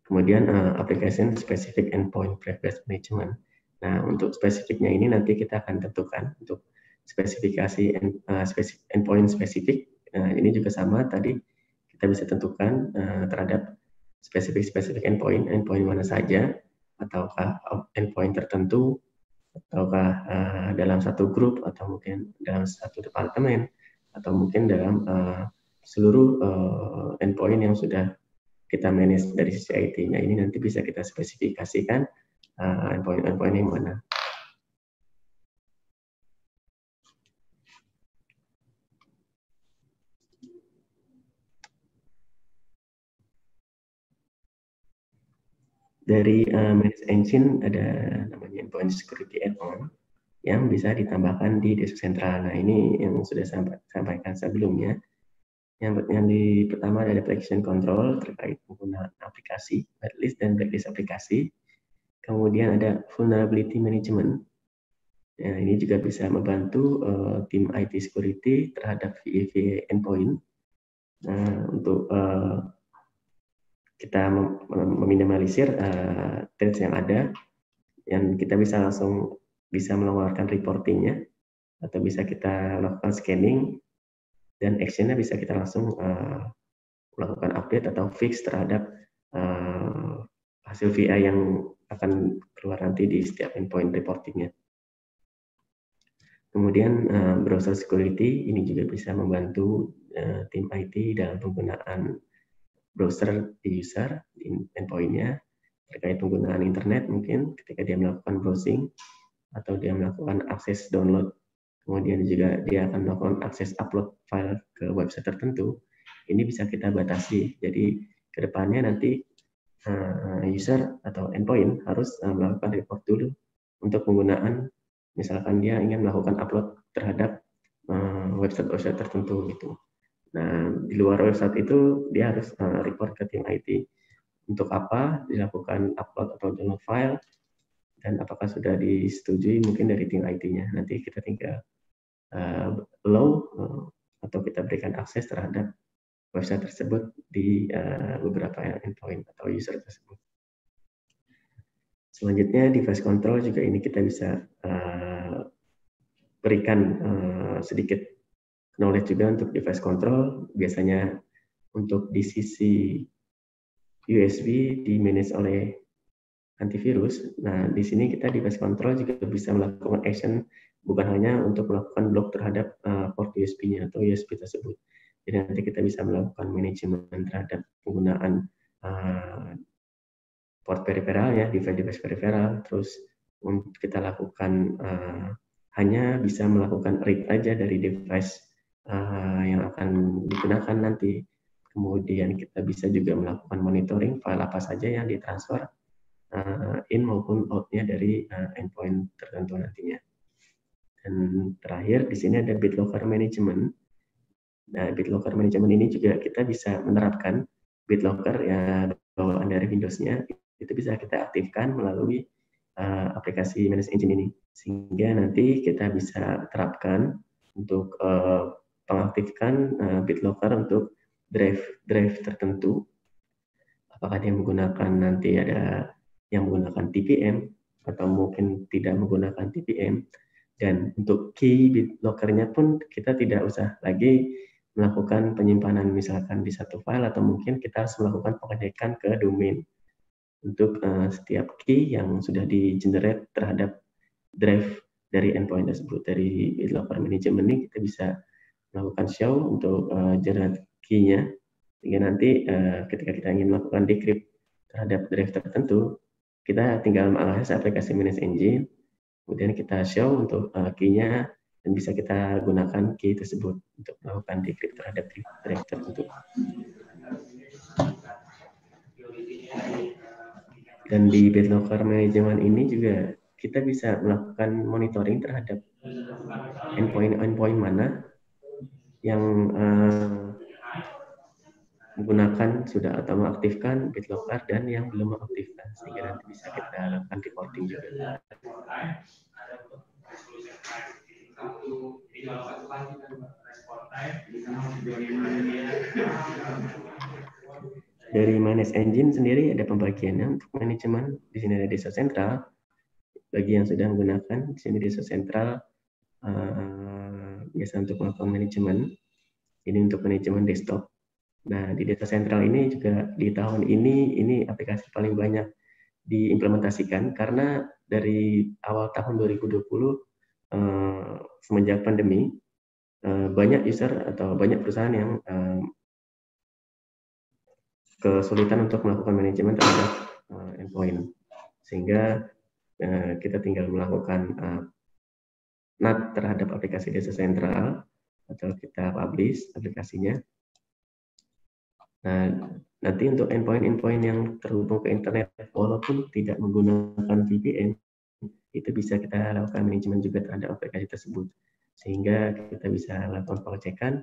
Kemudian application specific endpoint privilege management. Nah, untuk spesifiknya ini nanti kita akan tentukan untuk spesifikasi endpoint spesifik. Ini juga sama tadi kita bisa tentukan terhadap spesifik endpoint mana saja, ataukah endpoint tertentu, ataukah dalam satu grup, atau mungkin dalam satu departemen, atau mungkin dalam seluruh endpoint yang sudah kita manage dari sisi IT-nya. Ini nanti bisa kita spesifikasikan endpoint yang mana. Dari Manage Engine ada namanya Endpoint Security Add-on yang bisa ditambahkan di Desa Sentral. Nah, ini yang sudah saya sampaikan sebelumnya. Yang pertama ada application control terkait penggunaan aplikasi, whitelist dan blacklist aplikasi. Kemudian ada vulnerability management. Nah, ini juga bisa membantu tim IT security terhadap VA endpoint. Nah, untuk kita meminimalisir threats yang ada, yang kita bisa langsung mengeluarkan reportingnya, atau bisa kita lakukan scanning dan actionnya bisa kita langsung melakukan update atau fix terhadap hasil VI yang akan keluar nanti di setiap endpoint reportingnya. Kemudian browser security ini juga bisa membantu tim IT dalam penggunaan browser di user di endpointnya terkait penggunaan internet mungkin ketika dia melakukan browsing atau dia melakukan akses download, kemudian juga dia akan melakukan akses upload file ke website tertentu. Ini bisa kita batasi. Jadi kedepannya nanti user atau endpoint harus melakukan report dulu untuk penggunaan, misalkan dia ingin melakukan upload terhadap website-website tertentu gitu. Nah, di luar website itu dia harus report ke tim IT. Untuk apa dilakukan upload atau download file dan apakah sudah disetujui mungkin dari tim IT-nya. Nanti kita tinggal allow atau kita berikan akses terhadap website tersebut di beberapa endpoint atau user tersebut. Selanjutnya device control juga ini kita bisa berikan sedikit knowledge juga untuk device control. Biasanya untuk di sisi USB di manage oleh antivirus. Nah, di sini kita device control juga bisa melakukan action bukan hanya untuk melakukan block terhadap port USB-nya atau USB tersebut. Jadi nanti kita bisa melakukan manajemen terhadap penggunaan port peripheral ya, device peripheral. Terus kita lakukan hanya bisa melakukan read aja dari device yang akan digunakan nanti. Kemudian kita bisa juga melakukan monitoring file apa saja yang ditransfer in maupun out-nya dari endpoint tertentu nantinya. Dan terakhir di sini ada BitLocker Management. Nah, BitLocker Management ini juga kita bisa menerapkan BitLocker ya bawaan dari Windows-nya itu bisa kita aktifkan melalui aplikasi Manage Engine ini, sehingga nanti kita bisa terapkan untuk pengaktifkan BitLocker untuk drive tertentu. Apakah dia menggunakan nanti ada yang menggunakan TPM atau mungkin tidak menggunakan TPM. Dan untuk key BitLocker-nya pun kita tidak usah lagi melakukan penyimpanan misalkan di satu file atau mungkin kita harus melakukan pengecekan ke domain. Untuk setiap key yang sudah di-generate terhadap drive dari endpoint tersebut. Dari BitLocker Management ini kita bisa melakukan show untuk generate key-nya, sehingga nanti ketika kita ingin melakukan decrypt terhadap drive tertentu, kita tinggal mengakses aplikasi Manage Engine, kemudian kita show untuk key-nya, dan bisa kita gunakan key tersebut untuk melakukan decrypt terhadap drive tertentu. Dan di BitLocker Management ini juga kita bisa melakukan monitoring terhadap endpoint mana yang menggunakan sudah atau mengaktifkan BitLocker dan yang belum mengaktifkan, sehingga nanti bisa kita lakukan reporting juga. Dari Manage Engine sendiri ada pembagiannya untuk manajemen. Di sini ada desa sentral. Bagi yang sudah menggunakan, di sini desa sentral biasa untuk melakukan manajemen. Ini untuk manajemen desktop. Nah, di data sentral ini juga di tahun ini aplikasi paling banyak diimplementasikan karena dari awal tahun 2020 semenjak pandemi banyak user atau banyak perusahaan yang kesulitan untuk melakukan manajemen terhadap endpoint, sehingga kita tinggal melakukan NAT terhadap aplikasi desa sentral atau kita publish aplikasinya. Nah, nanti untuk endpoint yang terhubung ke internet walaupun tidak menggunakan VPN, itu bisa kita lakukan manajemen juga terhadap aplikasi tersebut, sehingga kita bisa lakukan pengecekan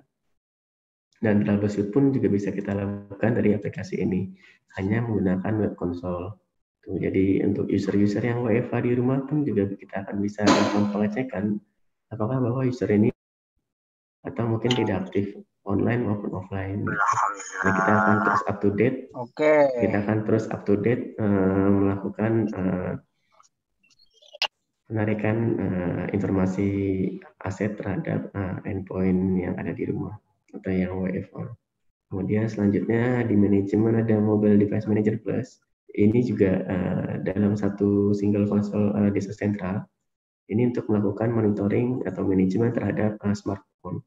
dan troubleshoot pun juga bisa kita lakukan dari aplikasi ini hanya menggunakan web console. Jadi untuk user-user yang WFH di rumah pun juga kita akan bisa lakukan pengecekan apakah bahwa user ini atau mungkin tidak aktif online maupun offline. Nah, kita akan terus up to date. Kita akan terus up to date melakukan penarikan informasi aset terhadap endpoint yang ada di rumah. atau yang WFO. Kemudian selanjutnya di manajemen ada Mobile Device Manager Plus. Ini juga dalam satu single console desa sentral. Ini untuk melakukan monitoring atau manajemen terhadap smartphone.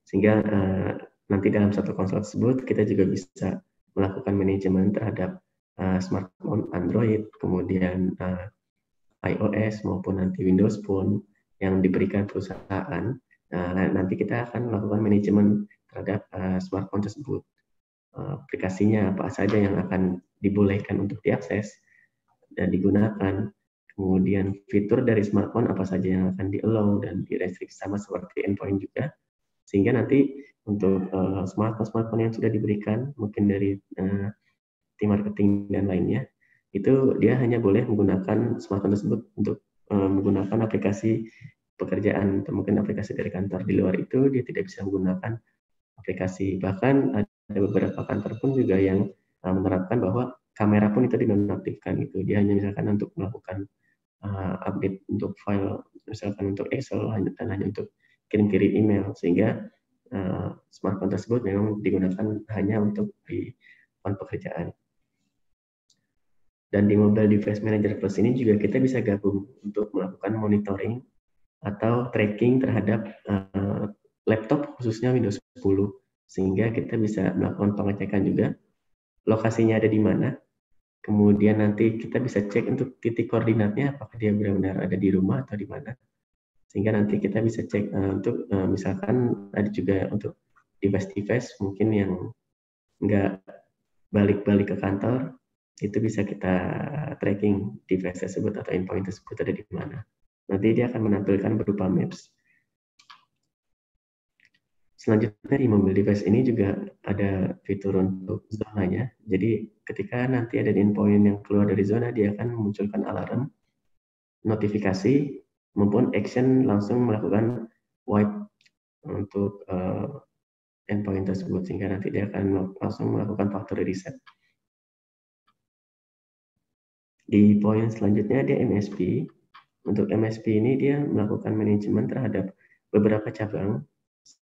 Sehingga nanti dalam satu konsol tersebut kita juga bisa melakukan manajemen terhadap smartphone Android, kemudian iOS maupun nanti Windows Phone yang diberikan perusahaan. Nanti kita akan melakukan manajemen terhadap smartphone tersebut. Aplikasinya apa saja yang akan dibolehkan untuk diakses dan digunakan. Kemudian fitur dari smartphone apa saja yang akan di-allow dan direstriksi, sama seperti endpoint juga. Sehingga nanti untuk smartphone yang sudah diberikan, mungkin dari tim marketing dan lainnya, itu dia hanya boleh menggunakan smartphone tersebut untuk menggunakan aplikasi pekerjaan atau mungkin aplikasi dari kantor. Di luar itu dia tidak bisa menggunakan aplikasi. Bahkan ada beberapa kantor pun juga yang menerapkan bahwa kamera pun itu dinonaktifkan gitu. Dia hanya misalkan untuk melakukan update untuk file, misalkan untuk Excel dan hanya untuk kirim-kirim email, sehingga smartphone tersebut memang digunakan hanya untuk di pekerjaan. Dan di Mobile Device Manager Plus ini juga kita bisa gabung untuk melakukan monitoring atau tracking terhadap laptop khususnya Windows 10, sehingga kita bisa melakukan pengecekan juga lokasinya ada di mana. Kemudian nanti kita bisa cek untuk titik koordinatnya apakah dia benar-benar ada di rumah atau di mana. Sehingga nanti kita bisa cek untuk misalkan ada juga untuk device-device mungkin yang nggak balik-balik ke kantor, itu bisa kita tracking device tersebut atau endpoint tersebut ada di mana. Nanti dia akan menampilkan berupa maps. Selanjutnya di mobile device ini juga ada fitur untuk zonanya. Jadi ketika nanti ada endpoint yang keluar dari zona, dia akan memunculkan alarm, notifikasi, maupun action langsung melakukan wipe untuk endpoint tersebut, sehingga nanti dia akan langsung melakukan factory reset. Di poin selanjutnya ada MSP. Untuk MSP ini dia melakukan manajemen terhadap beberapa cabang,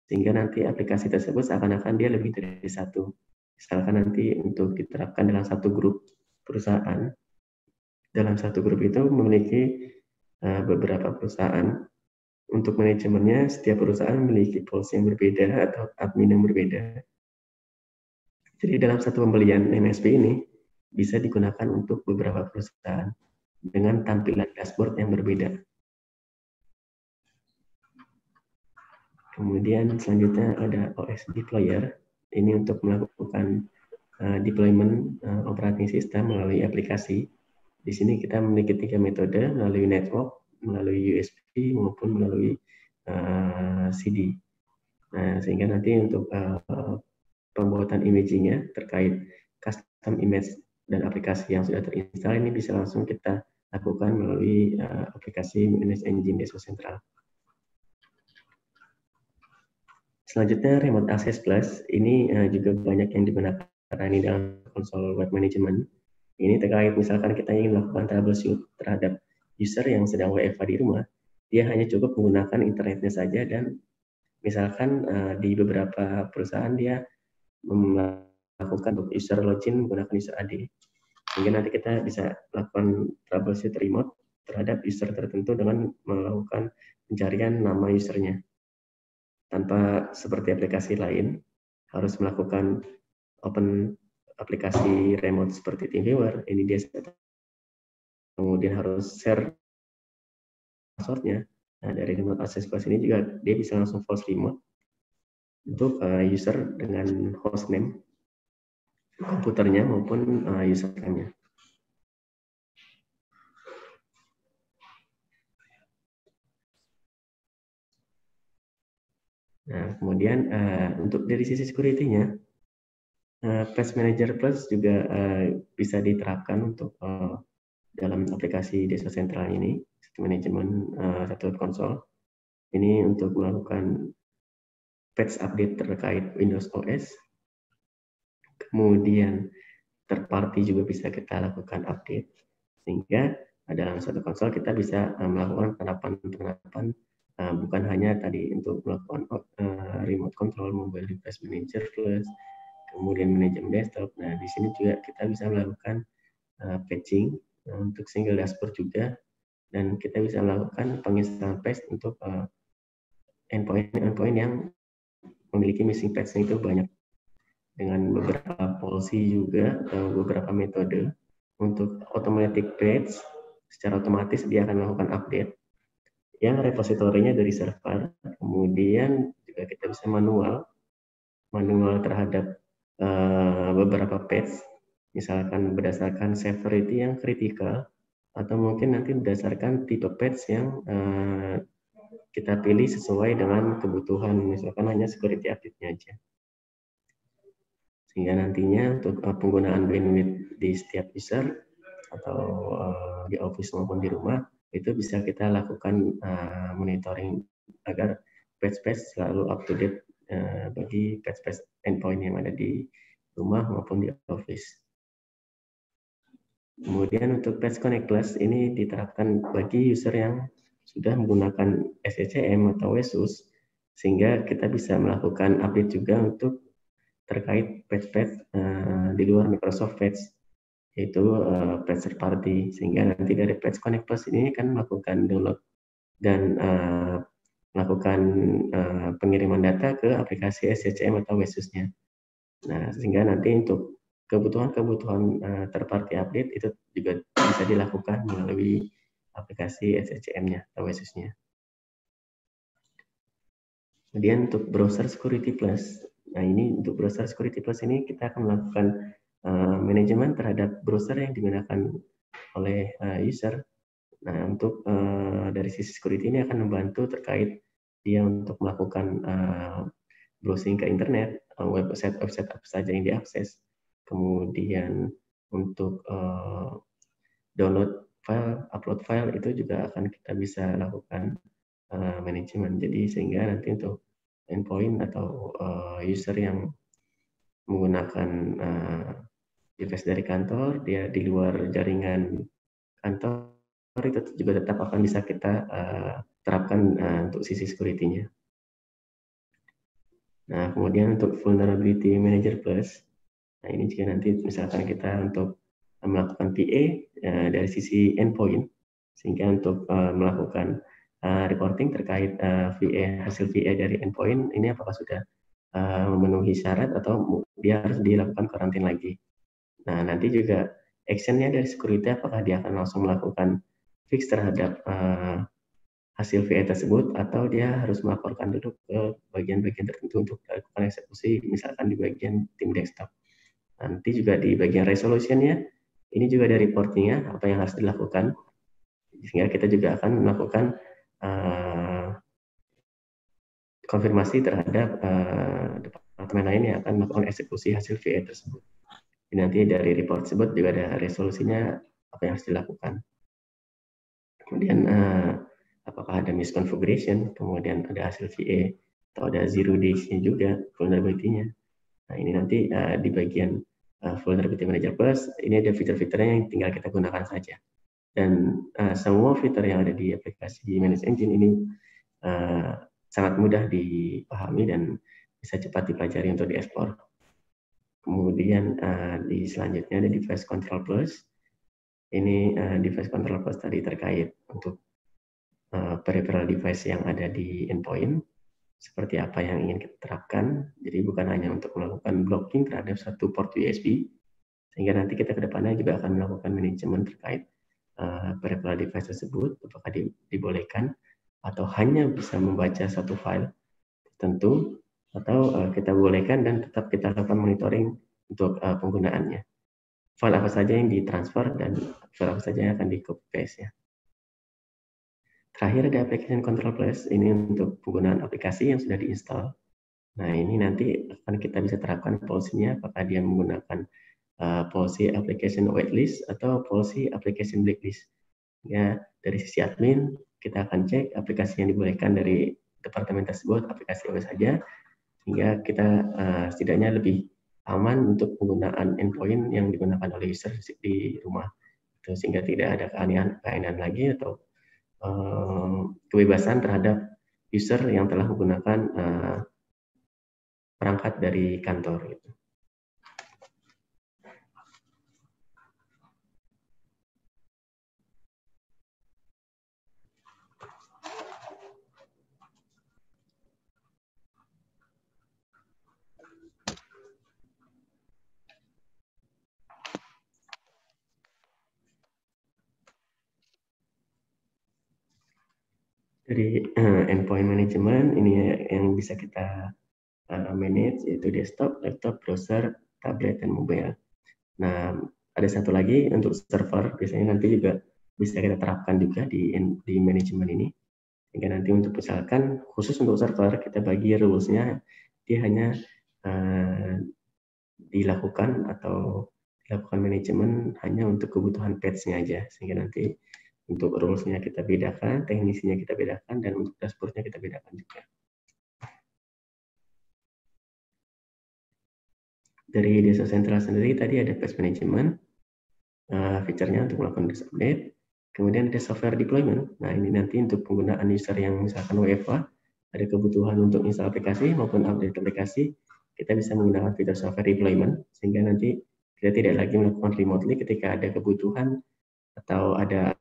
sehingga nanti aplikasi tersebut seakan-akan dia lebih dari satu. Misalkan nanti untuk diterapkan dalam satu grup perusahaan, dalam satu grup itu memiliki beberapa perusahaan. Untuk manajemennya, setiap perusahaan memiliki policy yang berbeda atau admin yang berbeda. Jadi dalam satu pembelian MSP ini bisa digunakan untuk beberapa perusahaan dengan tampilan dashboard yang berbeda. Kemudian selanjutnya ada OS deployer. Ini untuk melakukan deployment operating system melalui aplikasi. Di sini kita memiliki 3 metode, melalui network, melalui USB, maupun melalui CD. Nah, sehingga nanti untuk pembuatan imagingnya terkait custom image dan aplikasi yang sudah terinstall ini bisa langsung kita lakukan melalui aplikasi Manage Engine Deso Central. Selanjutnya Remote Access Plus, ini juga banyak yang digunakan ini dalam konsol web management. Ini terkait misalkan kita ingin melakukan troubleshoot terhadap user yang sedang WFH di rumah, dia hanya cukup menggunakan internetnya saja, dan misalkan di beberapa perusahaan dia melakukan untuk user login menggunakan user AD. Sehingga nanti kita bisa lakukan troubleshoot remote terhadap user tertentu dengan melakukan pencarian nama usernya. Tanpa seperti aplikasi lain, harus melakukan open aplikasi remote seperti TeamViewer, ini dia kemudian harus share passwordnya. Nah, dari Remote Access Plus ini juga dia bisa langsung false remote untuk user dengan hostname komputernya maupun username-nya. Nah, kemudian untuk dari sisi security-nya, Patch Manager Plus juga bisa diterapkan untuk dalam aplikasi Deso Central ini, sistem manajemen satu konsol. Ini untuk melakukan patch update terkait Windows OS. Kemudian third party juga bisa kita lakukan update, sehingga dalam satu konsol kita bisa melakukan penerapan bukan hanya tadi untuk melakukan remote control mobile device manager plus, kemudian manajemen desktop. Nah, di sini juga kita bisa melakukan patching untuk single dashboard juga, dan kita bisa melakukan penginstalan patch untuk endpoint yang memiliki missing patch itu banyak, dengan beberapa policy juga atau beberapa metode. Untuk automatic patch, secara otomatis dia akan melakukan update yang repositorinya dari server. Kemudian juga kita bisa manual terhadap beberapa patch, misalkan berdasarkan severity yang kritikal, atau mungkin nanti berdasarkan tipe patch yang kita pilih sesuai dengan kebutuhan, misalkan hanya security update-nya aja. Sehingga nantinya untuk penggunaan bandwidth di setiap user atau di office maupun di rumah, itu bisa kita lakukan monitoring agar patch-patch selalu up to date bagi patch-patch endpoint yang ada di rumah maupun di office. Kemudian untuk Patch Connect Plus ini diterapkan bagi user yang sudah menggunakan SCCM atau WSUS, sehingga kita bisa melakukan update juga untuk terkait patch-patch di luar Microsoft Patch, yaitu patch third party, sehingga nanti dari Patch Connect Plus ini kan melakukan download dan melakukan pengiriman data ke aplikasi SCCM atau WSUS-nya. Nah, sehingga nanti untuk kebutuhan third party update itu juga bisa dilakukan melalui aplikasi SCCM-nya atau WSUS-nya. Kemudian untuk Browser Security Plus, nah ini untuk Browser Security Plus ini kita akan melakukan manajemen terhadap browser yang digunakan oleh user. Nah, untuk dari sisi security ini akan membantu terkait dia untuk melakukan browsing ke internet, website apa saja yang diakses, kemudian untuk download file, upload file itu juga akan kita bisa lakukan manajemen. Jadi sehingga nanti untuk endpoint atau user yang menggunakan device dari kantor, dia di luar jaringan kantor, itu juga tetap akan bisa kita terapkan untuk sisi security-nya. Nah, kemudian untuk Vulnerability Manager Plus, nah ini juga nanti misalkan kita untuk melakukan PA dari sisi endpoint, sehingga untuk melakukan reporting terkait hasil VA dari endpoint ini apakah sudah memenuhi syarat atau dia harus dilakukan karantin lagi. Nah, nanti juga action-nya dari security apakah dia akan langsung melakukan fix terhadap hasil VA tersebut, atau dia harus melaporkan dulu ke bagian-bagian tertentu untuk melakukan eksekusi, misalkan di bagian tim desktop. Nanti juga di bagian resolution-nya, ini juga ada reporting-nya, apa yang harus dilakukan, sehingga kita juga akan melakukan konfirmasi terhadap departemen lain yang akan melakukan eksekusi hasil VA tersebut. Jadi nanti dari report tersebut juga ada resolusinya, apa yang harus dilakukan. Kemudian apakah ada misconfiguration, kemudian ada hasil VA, atau ada zero days-nya juga, vulnerability-nya. Nah, ini nanti di bagian Vulnerability Manager Plus, ini ada fitur-fiturnya yang tinggal kita gunakan saja. Dan semua fitur yang ada di aplikasi Manage Engine ini sangat mudah dipahami dan bisa cepat dipelajari untuk dieksplor. Kemudian di selanjutnya ada Device Control Plus. Ini Device Control Plus tadi terkait untuk peripheral device yang ada di endpoint, seperti apa yang ingin kita terapkan. Jadi bukan hanya untuk melakukan blocking terhadap satu port USB, sehingga nanti kita ke depannya juga akan melakukan manajemen terkait peripheral device tersebut, apakah dibolehkan atau hanya bisa membaca satu file tertentu, atau kita bolehkan dan tetap kita lakukan monitoring untuk penggunaannya. File apa saja yang ditransfer dan file apa saja yang akan di copy paste ya. Terakhir ada Application Control Plus, ini untuk penggunaan aplikasi yang sudah diinstal. Nah, ini nanti akan kita bisa terapkan policy-nya, apakah dia menggunakan policy application whitelist atau policy application blacklist. Ya, dari sisi admin, kita akan cek aplikasi yang dibolehkan dari departemen tersebut, aplikasi apa saja, sehingga kita setidaknya lebih aman untuk penggunaan endpoint yang digunakan oleh user di rumah. Sehingga tidak ada keanehan lagi atau kebebasan terhadap user yang telah menggunakan perangkat dari kantor gitu. Dari endpoint management ini yang bisa kita manage, yaitu desktop, laptop, browser, tablet, dan mobile. Nah, ada satu lagi untuk server, biasanya nanti juga bisa kita terapkan juga di manajemen ini. Sehingga nanti untuk misalkan khusus untuk server, kita bagi rules-nya, dia hanya dilakukan manajemen hanya untuk kebutuhan patch-nya aja. Sehingga nanti untuk rules-nya kita bedakan, teknisinya kita bedakan, dan untuk dashboard-nya kita bedakan juga. Dari Desa Sentral sendiri tadi ada patch management, fiturnya untuk melakukan disk update. Kemudian ada software deployment. Nah, ini nanti untuk penggunaan user yang misalkan WFA, ada kebutuhan untuk install aplikasi maupun update aplikasi, kita bisa menggunakan fitur software deployment, sehingga nanti kita tidak lagi melakukan remotely ketika ada kebutuhan atau ada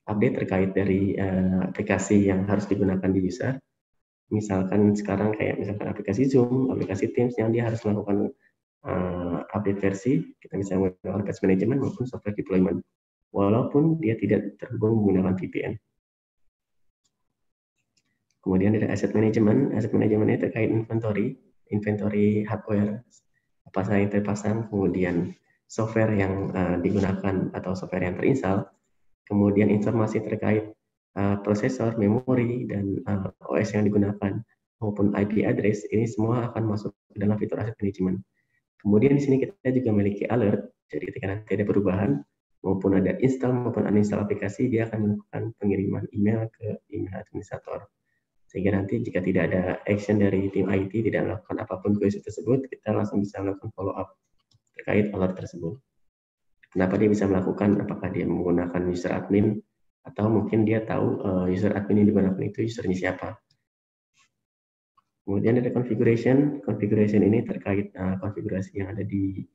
update terkait dari aplikasi yang harus digunakan di user. Misalkan sekarang kayak misalkan aplikasi Zoom, aplikasi Teams yang dia harus melakukan update versi, kita bisa menggunakan patch management maupun software deployment, walaupun dia tidak terhubung menggunakan VPN. Kemudian ada asset management. Asset management ini terkait inventory hardware, apa saja yang terpasang, kemudian software yang digunakan atau software yang terinstall, kemudian informasi terkait prosesor, memori, dan OS yang digunakan, maupun IP address, ini semua akan masuk ke dalam fitur asset management. Kemudian di sini kita juga memiliki alert, jadi ketika nanti ada perubahan, maupun ada install maupun uninstall aplikasi, dia akan melakukan pengiriman email ke email administrator. Sehingga nanti jika tidak ada action dari tim IT, tidak melakukan apapun ke user tersebut, kita langsung bisa melakukan follow up terkait alert tersebut. Kenapa dia bisa melakukan? Apakah dia menggunakan user admin, atau mungkin dia tahu user admin yang digunakan itu usernya siapa. Kemudian ada configuration. Configuration ini terkait konfigurasi yang ada di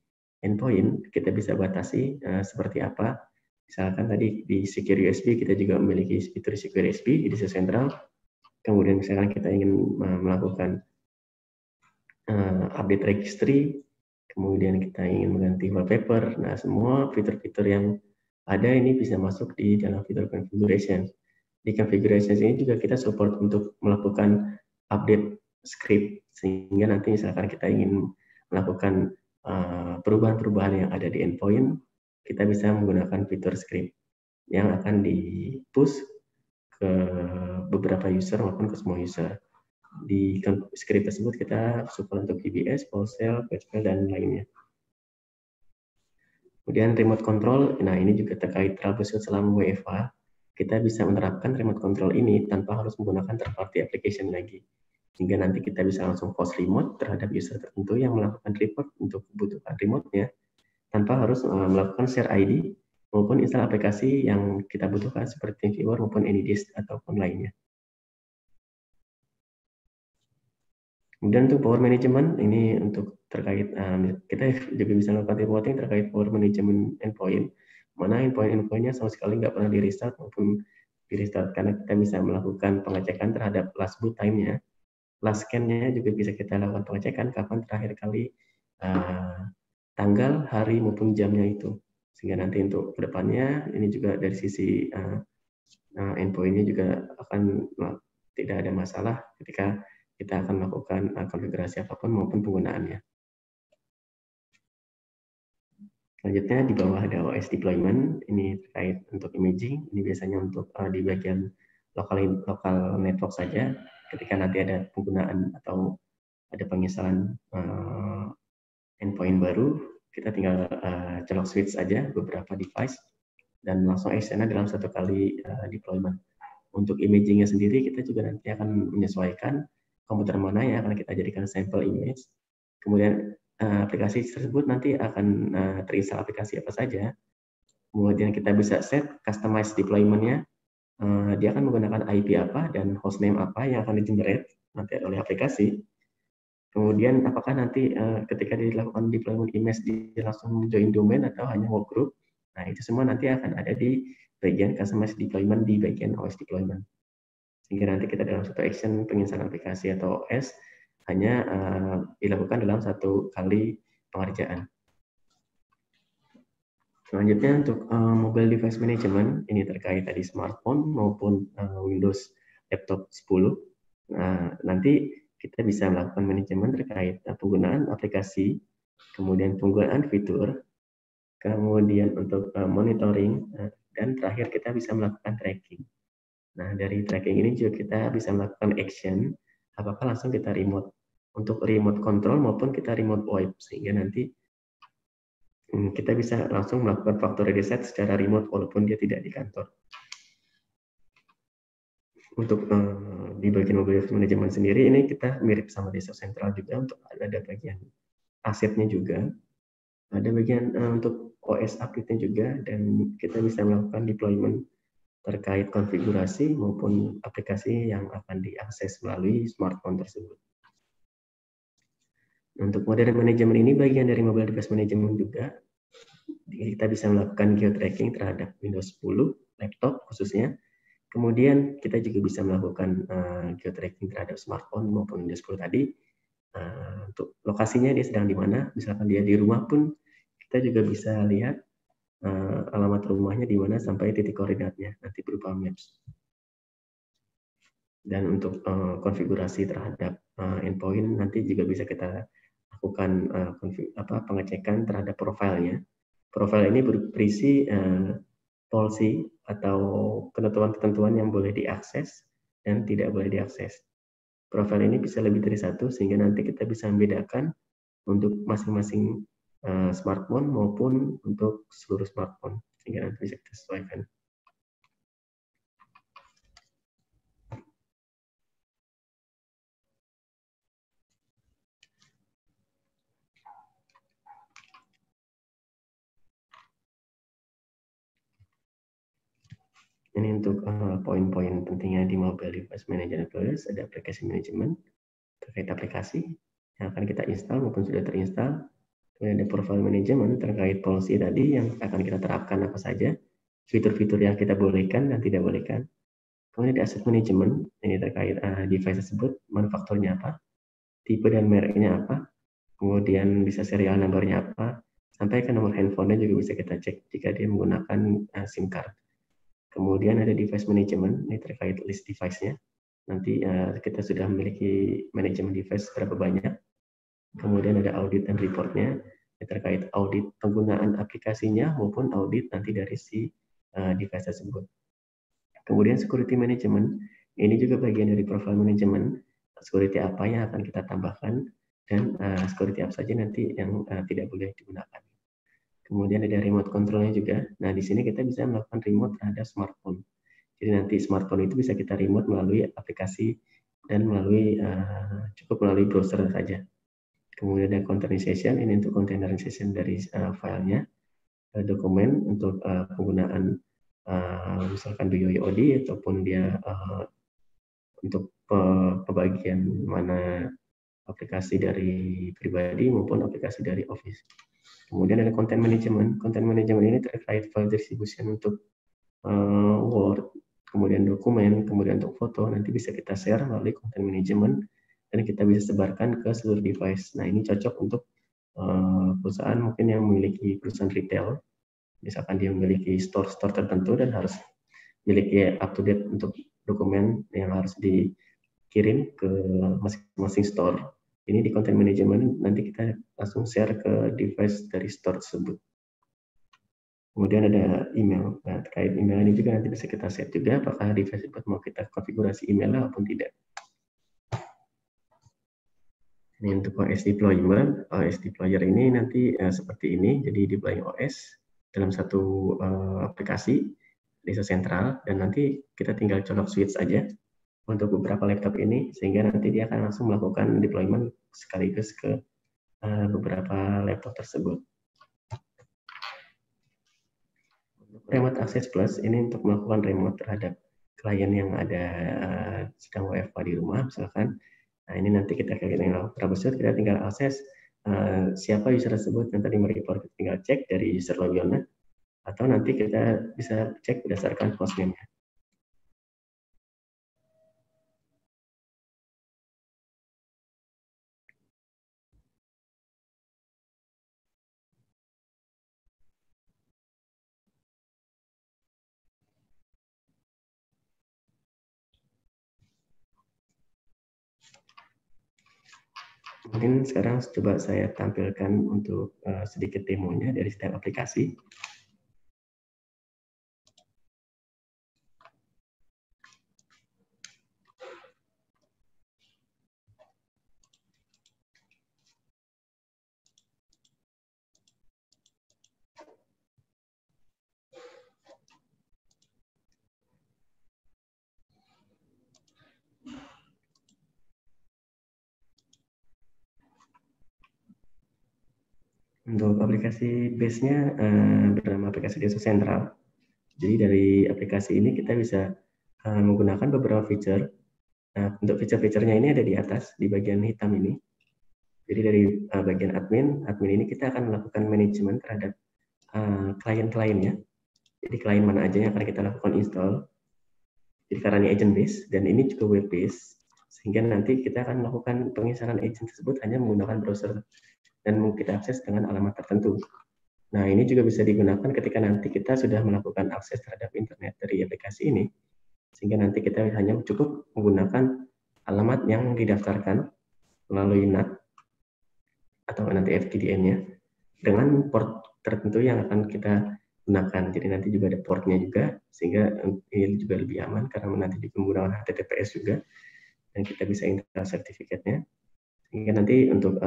endpoint, kita bisa batasi seperti apa. Misalkan tadi di Secure USB kita juga memiliki fitur Secure USB di Desa Sentral. Kemudian misalkan kita ingin melakukan update registry, kemudian kita ingin mengganti wallpaper. Nah, semua fitur-fitur yang ada ini bisa masuk di dalam fitur configuration. Di configuration ini juga kita support untuk melakukan update script, sehingga nanti misalkan kita ingin melakukan perubahan-perubahan yang ada di endpoint, kita bisa menggunakan fitur script yang akan di-push ke beberapa user maupun ke semua user. Di script tersebut kita support untuk VBS, PowerShell, PowerShell, dan lainnya. Kemudian remote control, nah ini juga terkait troubleshoot selama WFA. Kita bisa menerapkan remote control ini tanpa harus menggunakan third party application lagi. Hingga nanti kita bisa langsung post remote terhadap user tertentu yang melakukan report untuk kebutuhan remote-nya, tanpa harus melakukan share ID maupun install aplikasi yang kita butuhkan seperti TeamViewer maupun AnyDisk ataupun lainnya. Kemudian untuk power management, ini untuk terkait, kita juga bisa melakukan reporting terkait power management endpoint, mana endpoint-endpointnya sama sekali nggak pernah di-restart maupun di-restart, karena kita bisa melakukan pengecekan terhadap last boot time-nya, last scan-nya juga bisa kita lakukan pengecekan kapan terakhir kali tanggal, hari maupun jamnya itu. Sehingga nanti untuk kedepannya, ini juga dari sisi endpoint-nya juga akan tidak ada masalah ketika kita akan melakukan konfigurasi apapun maupun penggunaannya. Selanjutnya di bawah ada OS deployment, ini terkait untuk imaging, ini biasanya untuk di bagian lokal network saja. Ketika nanti ada penggunaan atau ada penginstalan endpoint baru, kita tinggal colok switch aja beberapa device dan langsung action dalam satu kali deployment. Untuk imagingnya sendiri kita juga nanti akan menyesuaikan komputer mana yang akan kita jadikan sampel image. Kemudian aplikasi tersebut nanti akan terinstall aplikasi apa saja. Kemudian kita bisa set customize deployment-nya. dia akan menggunakan IP apa dan hostname apa yang akan di-generate nanti oleh aplikasi. Kemudian apakah nanti ketika dilakukan deployment image dia langsung join domain atau hanya workgroup. Nah, itu semua nanti akan ada di bagian customize deployment di bagian OS deployment. Sehingga nanti kita dalam satu action penginstalan aplikasi atau OS hanya dilakukan dalam satu kali pengerjaan. Selanjutnya untuk mobile device management, ini terkait tadi smartphone maupun Windows laptop 10. Nah, nanti kita bisa melakukan manajemen terkait penggunaan aplikasi, kemudian penggunaan fitur, kemudian untuk monitoring, dan terakhir kita bisa melakukan tracking. Nah, dari tracking ini juga kita bisa melakukan action, apakah langsung kita remote, untuk remote control maupun kita remote wipe, sehingga nanti kita bisa langsung melakukan factory reset secara remote walaupun dia tidak di kantor. Untuk di bagian mobile device management sendiri ini kita mirip sama Resource Central juga, untuk ada bagian asetnya juga, ada bagian untuk OS update-nya juga, dan kita bisa melakukan deployment terkait konfigurasi maupun aplikasi yang akan diakses melalui smartphone tersebut. Untuk modern management ini bagian dari mobile device management juga. Kita bisa melakukan geo-tracking terhadap Windows 10 laptop khususnya. Kemudian kita juga bisa melakukan geo-tracking terhadap smartphone maupun Windows 10 tadi. Untuk lokasinya dia sedang di mana, misalkan dia di rumah pun kita juga bisa lihat alamat rumahnya di mana sampai titik koordinatnya nanti berupa maps. Dan untuk konfigurasi terhadap endpoint nanti juga bisa kita lakukan pengecekan terhadap profilnya. Profil ini berisi policy atau ketentuan-ketentuan yang boleh diakses dan tidak boleh diakses. Profil ini bisa lebih dari satu sehingga nanti kita bisa membedakan untuk masing-masing smartphone maupun untuk seluruh smartphone sehingga nanti bisa kita sesuaikan. Ini untuk poin-poin pentingnya di mobile device management plus, ada aplikasi management terkait aplikasi yang akan kita install maupun sudah terinstall. Kemudian ada profile management terkait policy tadi yang akan kita terapkan apa saja, fitur-fitur yang kita bolehkan dan tidak bolehkan. Kemudian ada asset management, ini terkait device tersebut, manufakturnya apa, tipe dan mereknya apa, kemudian bisa serial numbernya apa, sampai ke nomor handphonenya juga bisa kita cek jika dia menggunakan SIM card. Kemudian ada device management, ini terkait list device-nya. Nanti kita sudah memiliki manajemen device berapa banyak. Kemudian ada audit dan report-nya, terkait audit penggunaan aplikasinya maupun audit nanti dari si device tersebut. Kemudian security management, ini juga bagian dari profile management, security apa yang akan kita tambahkan, dan security apa saja nanti yang tidak boleh digunakan. Kemudian ada remote control-nya juga. Nah, di sini kita bisa melakukan remote terhadap smartphone. Jadi nanti smartphone itu bisa kita remote melalui aplikasi dan cukup melalui browser saja. Kemudian ada containerization, ini untuk containerization dari filenya. Dokumen untuk penggunaan misalkan do UID ataupun dia untuk pembagian mana aplikasi dari pribadi maupun aplikasi dari Office. Kemudian ada content management. Content management ini terkait file distribution untuk Word, kemudian dokumen, kemudian untuk foto, nanti bisa kita share melalui content management dan kita bisa sebarkan ke seluruh device. Nah, ini cocok untuk perusahaan mungkin yang memiliki perusahaan retail, misalkan dia memiliki store-store tertentu dan harus memiliki up-to-date untuk dokumen yang harus dikirim ke masing-masing store. Ini di content management, nanti kita langsung share ke device dari store tersebut. Kemudian ada email. Nah, terkait email ini juga nanti bisa kita set juga apakah device tersebut mau kita konfigurasi emailnya maupun tidak. Ini untuk OS deployment. OS deployer ini nanti seperti ini. Jadi deploy OS dalam satu aplikasi Resource Central dan nanti kita tinggal colok switch saja untuk beberapa laptop ini sehingga nanti dia akan langsung melakukan deployment sekaligus ke beberapa laptop tersebut. Remote Access Plus ini untuk melakukan remote terhadap klien yang ada sedang WFH di rumah misalkan. Nah ini nanti kita tinggal troubleshoot, kita tinggal akses siapa user tersebut yang tadi mereport, tinggal cek dari user logonnya, atau nanti kita bisa cek berdasarkan hostname-nya. Mungkin sekarang coba saya tampilkan untuk sedikit demonya dari setiap aplikasi. Untuk aplikasi base-nya bernama aplikasi Desa Sentral. Jadi dari aplikasi ini kita bisa menggunakan beberapa feature. Nah, untuk feature-featurenya ini ada di atas, di bagian hitam ini. Jadi dari bagian admin ini kita akan melakukan manajemen terhadap klien-kliennya. Jadi klien mana aja yang akan kita lakukan install. Jadi karena ini agent base dan ini juga web base, sehingga nanti kita akan melakukan penginstalan agent tersebut hanya menggunakan browser dan kita akses dengan alamat tertentu. Nah, ini juga bisa digunakan ketika nanti kita sudah melakukan akses terhadap internet dari aplikasi ini, sehingga nanti kita hanya cukup menggunakan alamat yang didaftarkan melalui NAT atau nanti FTDN-nya dengan port tertentu yang akan kita gunakan. Jadi nanti juga ada portnya juga, sehingga ini juga lebih aman karena nanti menggunakan HTTPS juga, dan kita bisa install sertifikatnya. Sehingga nanti untuk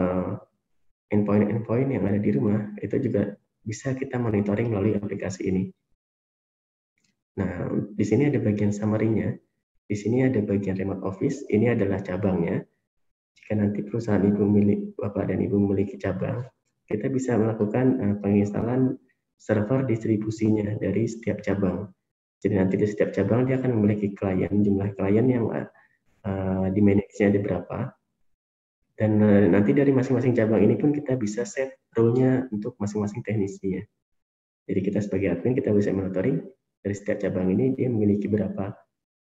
endpoint yang ada di rumah itu juga bisa kita monitoring melalui aplikasi ini. Nah, di sini ada bagian summary-nya. Di sini ada bagian remote office. Ini adalah cabangnya. Jika nanti perusahaan Bapak dan Ibu memiliki cabang, kita bisa melakukan penginstalan server distribusinya dari setiap cabang. Jadi nanti di setiap cabang dia akan memiliki klien, jumlah klien yang di manage-nya ada berapa. Dan nanti dari masing-masing cabang ini pun kita bisa set role-nya untuk masing-masing teknisinya. Jadi kita sebagai admin kita bisa monitoring dari setiap cabang ini dia memiliki berapa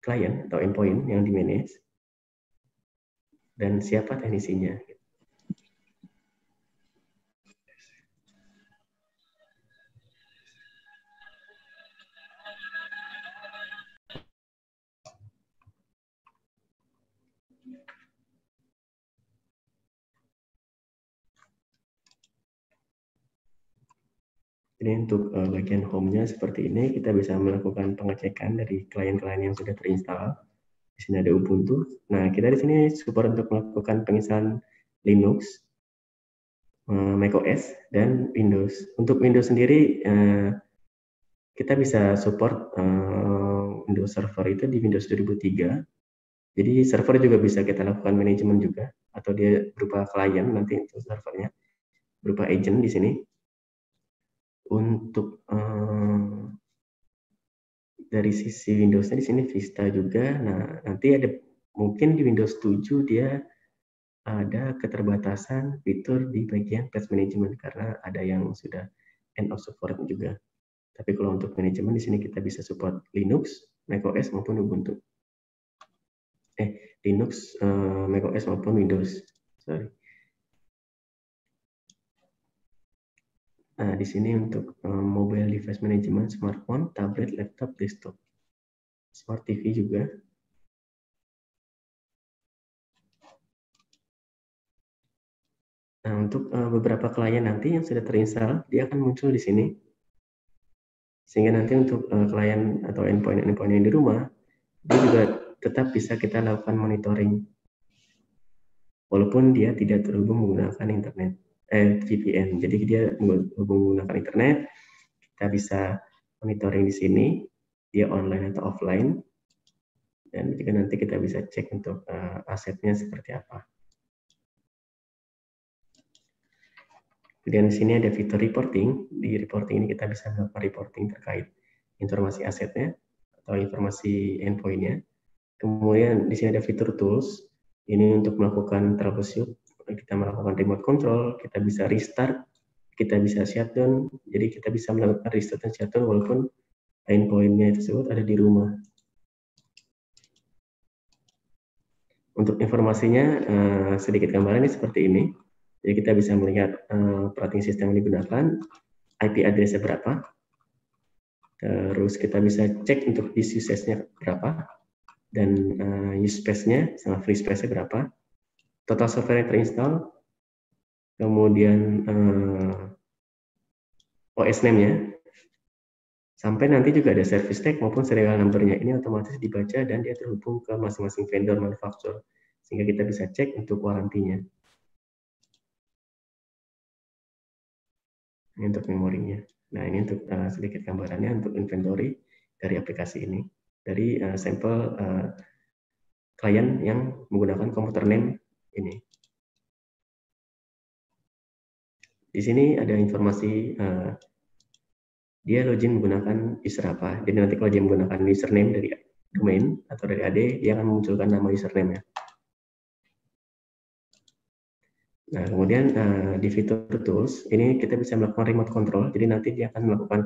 klien atau endpoint yang di manage dan siapa teknisinya. Jadi untuk bagian home-nya seperti ini, kita bisa melakukan pengecekan dari klien-klien yang sudah terinstall. Di sini ada Ubuntu. Nah, kita di sini support untuk melakukan penginstalan Linux, macOS, dan Windows. Untuk Windows sendiri, kita bisa support Windows Server itu di Windows 2003. Jadi server juga bisa kita lakukan manajemen juga, atau dia berupa klien nanti untuk servernya, berupa agent di sini. Untuk dari sisi Windows-nya di sini Vista juga. Nah, nanti ada mungkin di Windows 7 dia ada keterbatasan fitur di bagian patch management karena ada yang sudah end of support juga. Tapi kalau untuk manajemen di sini kita bisa support Linux, macOS maupun Ubuntu. Linux, macOS maupun Windows. Sorry. Nah, di sini untuk mobile device management, smartphone, tablet, laptop, desktop, smart TV juga. Nah, untuk beberapa klien nanti yang sudah terinstall, dia akan muncul di sini. Sehingga nanti untuk klien atau endpoint yang di rumah, dia juga tetap bisa kita lakukan monitoring. Walaupun dia tidak terhubung menggunakan internet. VPN. Jadi dia menggunakan internet, kita bisa monitoring di sini, dia online atau offline, dan juga nanti kita bisa cek untuk asetnya seperti apa. Kemudian di sini ada fitur reporting. Di reporting ini kita bisa melakukan reporting terkait informasi asetnya atau informasi endpoint-nya. Kemudian di sini ada fitur tools, ini untuk melakukan troubleshoot, kita melakukan remote control, kita bisa restart, kita bisa shutdown, jadi kita bisa melakukan restart dan shutdown walaupun endpoint-nya tersebut ada di rumah. Untuk informasinya, sedikit gambarannya seperti ini. Jadi kita bisa melihat operating system yang digunakan, IP address-nya berapa, terus kita bisa cek untuk disk usage-nya berapa, dan use space-nya sama free space-nya berapa, total software yang terinstall, kemudian OS name-nya, sampai nanti juga ada service tag maupun serial number-nya. Ini otomatis dibaca dan dia terhubung ke masing-masing vendor manufacturer, sehingga kita bisa cek untuk warantinya. Ini untuk memorinya. Nah, ini untuk sedikit gambarannya untuk inventory dari aplikasi ini, dari sampel klien yang menggunakan komputer name ini. Di sini ada informasi dia login menggunakan user apa. Jadi nanti kalau dia menggunakan username dari domain atau dari AD, dia akan memunculkan nama username-nya. Nah, kemudian di fitur tools, ini kita bisa melakukan remote control. Jadi nanti dia akan melakukan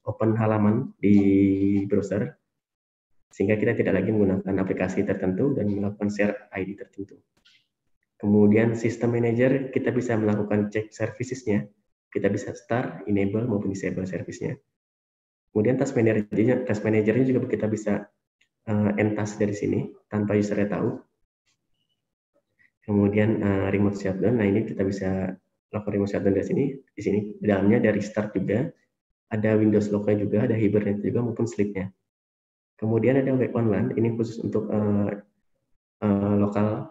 open halaman di browser, sehingga kita tidak lagi menggunakan aplikasi tertentu dan melakukan share ID tertentu. Kemudian sistem manager, kita bisa melakukan cek services-nya. Kita bisa start, enable, maupun disable service-nya. Kemudian task manager-nya juga kita bisa end task dari sini, tanpa usernya tahu. Kemudian remote shutdown, nah ini kita bisa lakukan remote shutdown dari sini. Di sini, di dalamnya ada restart juga, ada Windows Lock-nya juga, ada Hibernate juga, maupun Sleep-nya. Kemudian ada web online, ini khusus untuk lokal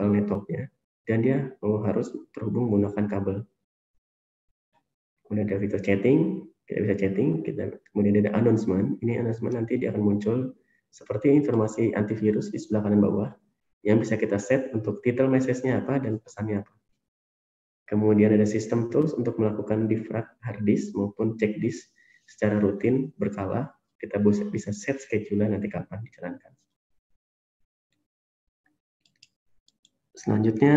network-nya, dan dia harus terhubung menggunakan kabel. Kemudian ada fitur chatting, kita bisa chatting, kemudian ada announcement, ini announcement nanti dia akan muncul seperti informasi antivirus di sebelah kanan bawah, yang bisa kita set untuk title message-nya apa dan pesannya apa. Kemudian ada system tools untuk melakukan defrag hard disk maupun check disk secara rutin berkala, kita bisa set schedule nanti kapan dijalankan. Selanjutnya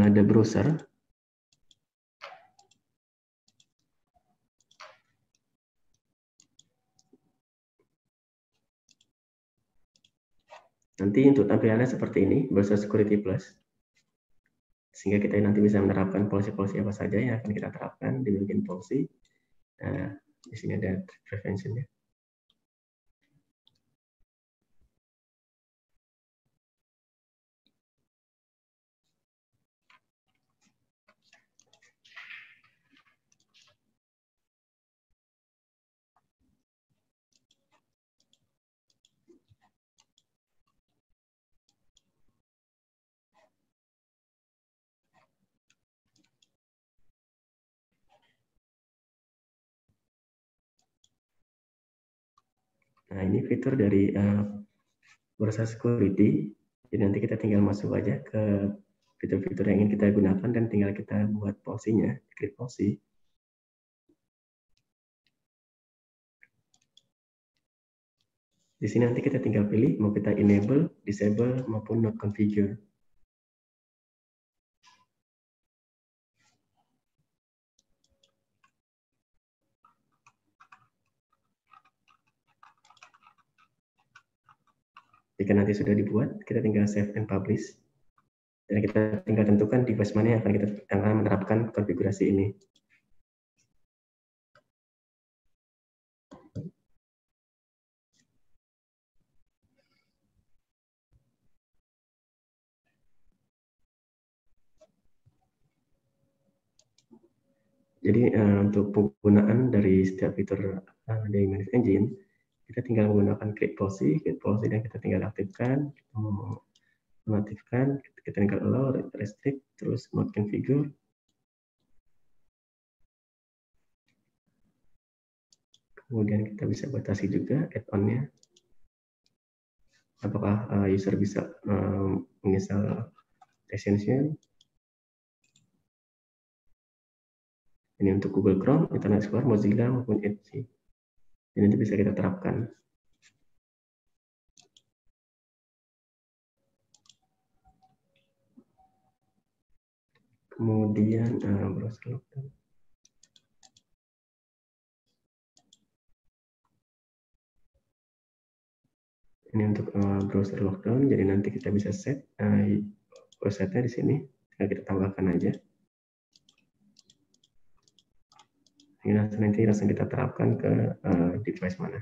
ada browser. Nanti untuk tampilannya seperti ini, Browser Security Plus. Sehingga kita nanti bisa menerapkan policy-policy apa saja yang akan kita terapkan di login policy. Nah, di sini ada prevention-nya. Nah, ini fitur dari Browser Security. Jadi nanti kita tinggal masuk aja ke fitur-fitur yang ingin kita gunakan dan tinggal kita buat policy-nya, klik policy. Di sini nanti kita tinggal pilih mau kita enable, disable, maupun not configure. Jika nanti sudah dibuat, kita tinggal save and publish. Dan kita tinggal tentukan device mana yang akan menerapkan konfigurasi ini. Jadi untuk penggunaan dari setiap fitur dari Manage Engine, kita tinggal menggunakan create policy, dan kita tinggal aktifkan, kita mau mengaktifkan, kita tinggal allow, restrict, terus not configure. Kemudian kita bisa batasi juga add-on-nya. Apakah user bisa menginstal extension. Ini untuk Google Chrome, Internet Explorer, Mozilla, maupun Edge. Ini nanti bisa kita terapkan. Kemudian browser lockdown. Ini untuk browser lockdown, jadi nanti kita bisa set website-nya di sini. Kita tambahkan aja. Ini nanti langsung kita terapkan ke device mana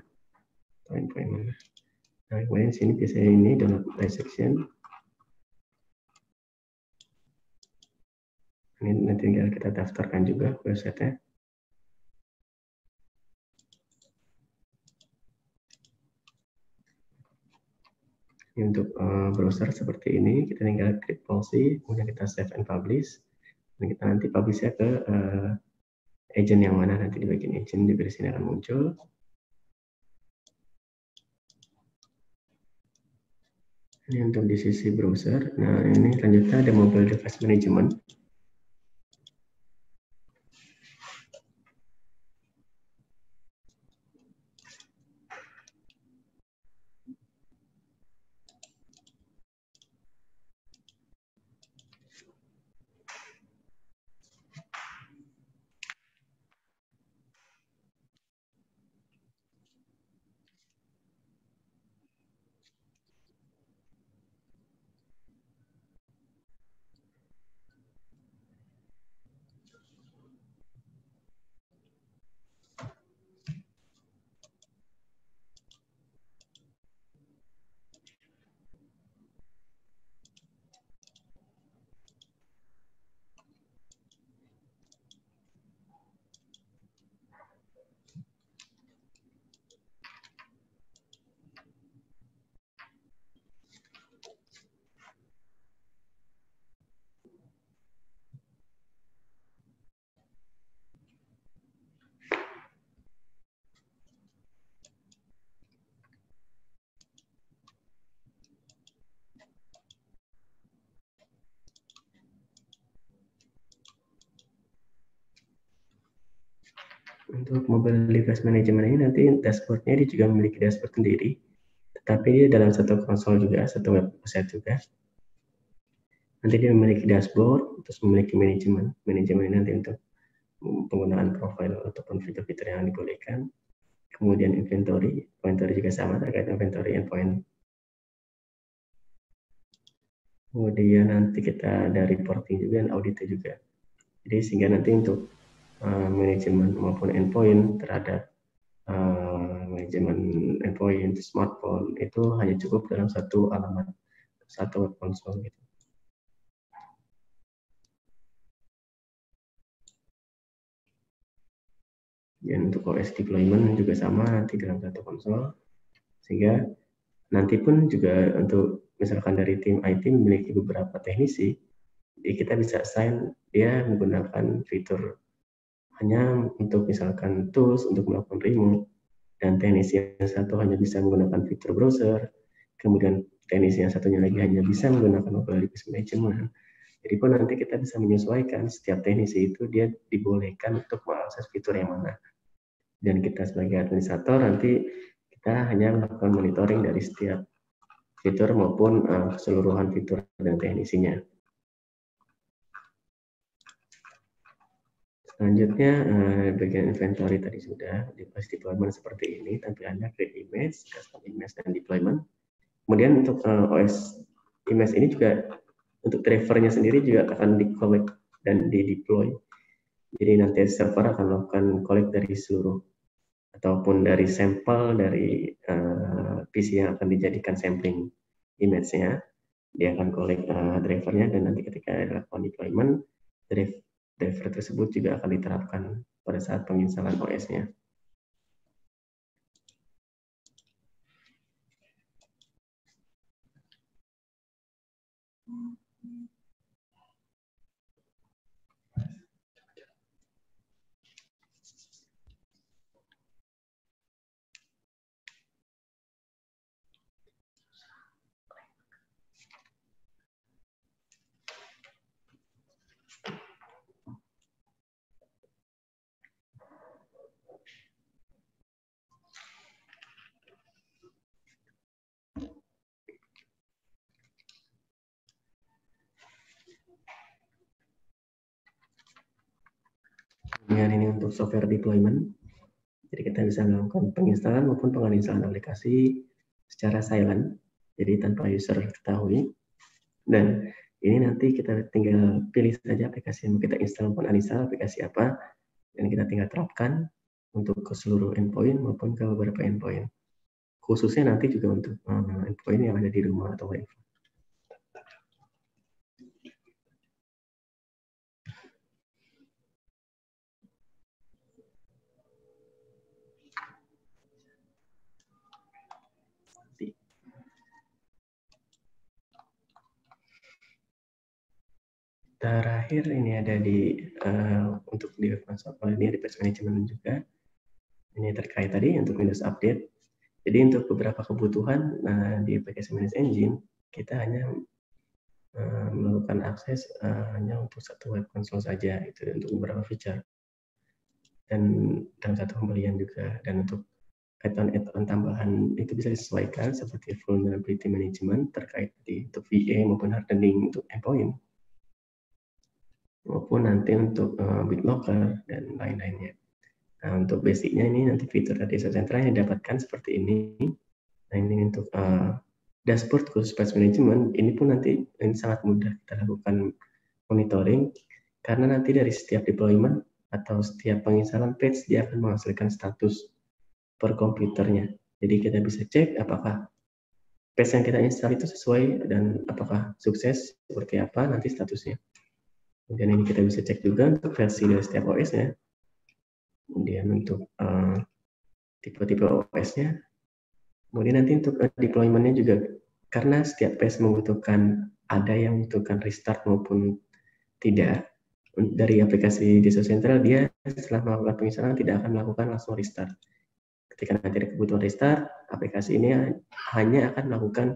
atau endpoint mana. Nah, kemudian di sini biasanya ini download live section. Ini nanti tinggal kita daftarkan juga website-nya. Ini untuk browser seperti ini, kita tinggal klik policy, kemudian kita save and publish, dan kita nanti publish-nya ke agent yang mana, nanti di bagian agent juga di sini akan muncul. Ini untuk di sisi browser. Nah, ini selanjutnya ada mobile device management. Untuk mobile device management ini nanti dashboardnya dia juga memiliki dashboard sendiri, tetapi dia dalam satu konsol juga, satu website juga. Nanti dia memiliki dashboard, terus memiliki manajemen. Manajemen ini nanti untuk penggunaan profile ataupun fitur-fitur yang dibolehkan. Kemudian inventory juga sama terkait inventory endpoint. Kemudian nanti kita ada reporting juga dan audit juga. Jadi sehingga nanti untuk manajemen maupun endpoint terhadap manajemen endpoint smartphone itu hanya cukup dalam satu alamat, satu web console gitu. Dan untuk OS deployment juga sama nanti dalam satu konsol, sehingga nanti pun juga untuk misalkan dari tim IT memiliki beberapa teknisi, kita bisa assign dia menggunakan fitur hanya untuk misalkan tools untuk melakukan remote, dan teknisi yang satu hanya bisa menggunakan fitur browser, kemudian teknisi yang satunya lagi hanya bisa menggunakan mobile device management. Jadi pun nanti kita bisa menyesuaikan setiap teknisi itu dia dibolehkan untuk mengakses fitur yang mana. Dan kita sebagai administrator nanti kita hanya melakukan monitoring dari setiap fitur maupun keseluruhan fitur dan teknisinya. Selanjutnya bagian inventory tadi sudah, device deployment seperti ini tampilannya, create image, custom image, dan deployment. Kemudian untuk OS image ini juga untuk drivernya sendiri juga akan di-collect dan di-deploy. Jadi nanti server akan melakukan collect dari seluruh ataupun dari sampel dari PC yang akan dijadikan sampling image-nya. Dia akan collect drivernya dan nanti ketika dilakukan deployment, driver tersebut juga akan diterapkan pada saat penginstalan OS-nya. dengan ini untuk software deployment. Jadi kita bisa melakukan penginstalan maupun penginstalan aplikasi secara silent, jadi tanpa user ketahui. Dan ini nanti kita tinggal pilih saja aplikasi yang mau kita install maupun uninstall, aplikasi apa, dan kita tinggal terapkan untuk ke seluruh endpoint maupun ke beberapa endpoint. Khususnya nanti juga untuk endpoint yang ada di rumah atau WiFi. Terakhir ini ada di untuk di Microsoft ini di patch management juga. Ini terkait tadi untuk Windows Update. Jadi untuk beberapa kebutuhan di application management engine kita hanya melakukan akses hanya untuk satu web console saja itu untuk beberapa feature. Dan dalam satu pembelian juga, dan untuk add-on tambahan itu bisa disesuaikan seperti vulnerability management terkait di untuk VA maupun hardening untuk endpoint, maupun nanti untuk BitLocker dan lain-lainnya. Nah, untuk basicnya ini nanti fitur dari Central yang didapatkan seperti ini. Nah, ini untuk dashboard khusus patch management, ini pun nanti ini sangat mudah kita lakukan monitoring, karena nanti dari setiap deployment atau setiap penginstalan patch, dia akan menghasilkan status per komputernya. Jadi kita bisa cek apakah patch yang kita install itu sesuai dan apakah sukses, seperti apa nanti statusnya. Kemudian ini kita bisa cek juga untuk versi dari setiap OS-nya. Kemudian untuk tipe-tipe OS-nya. Kemudian nanti untuk deployment-nya juga, karena setiap patch membutuhkan, ada yang membutuhkan restart maupun tidak. Dari aplikasi di Central, dia setelah melakukan penginstalan tidak akan melakukan langsung restart. Ketika nanti ada kebutuhan restart, aplikasi ini hanya akan melakukan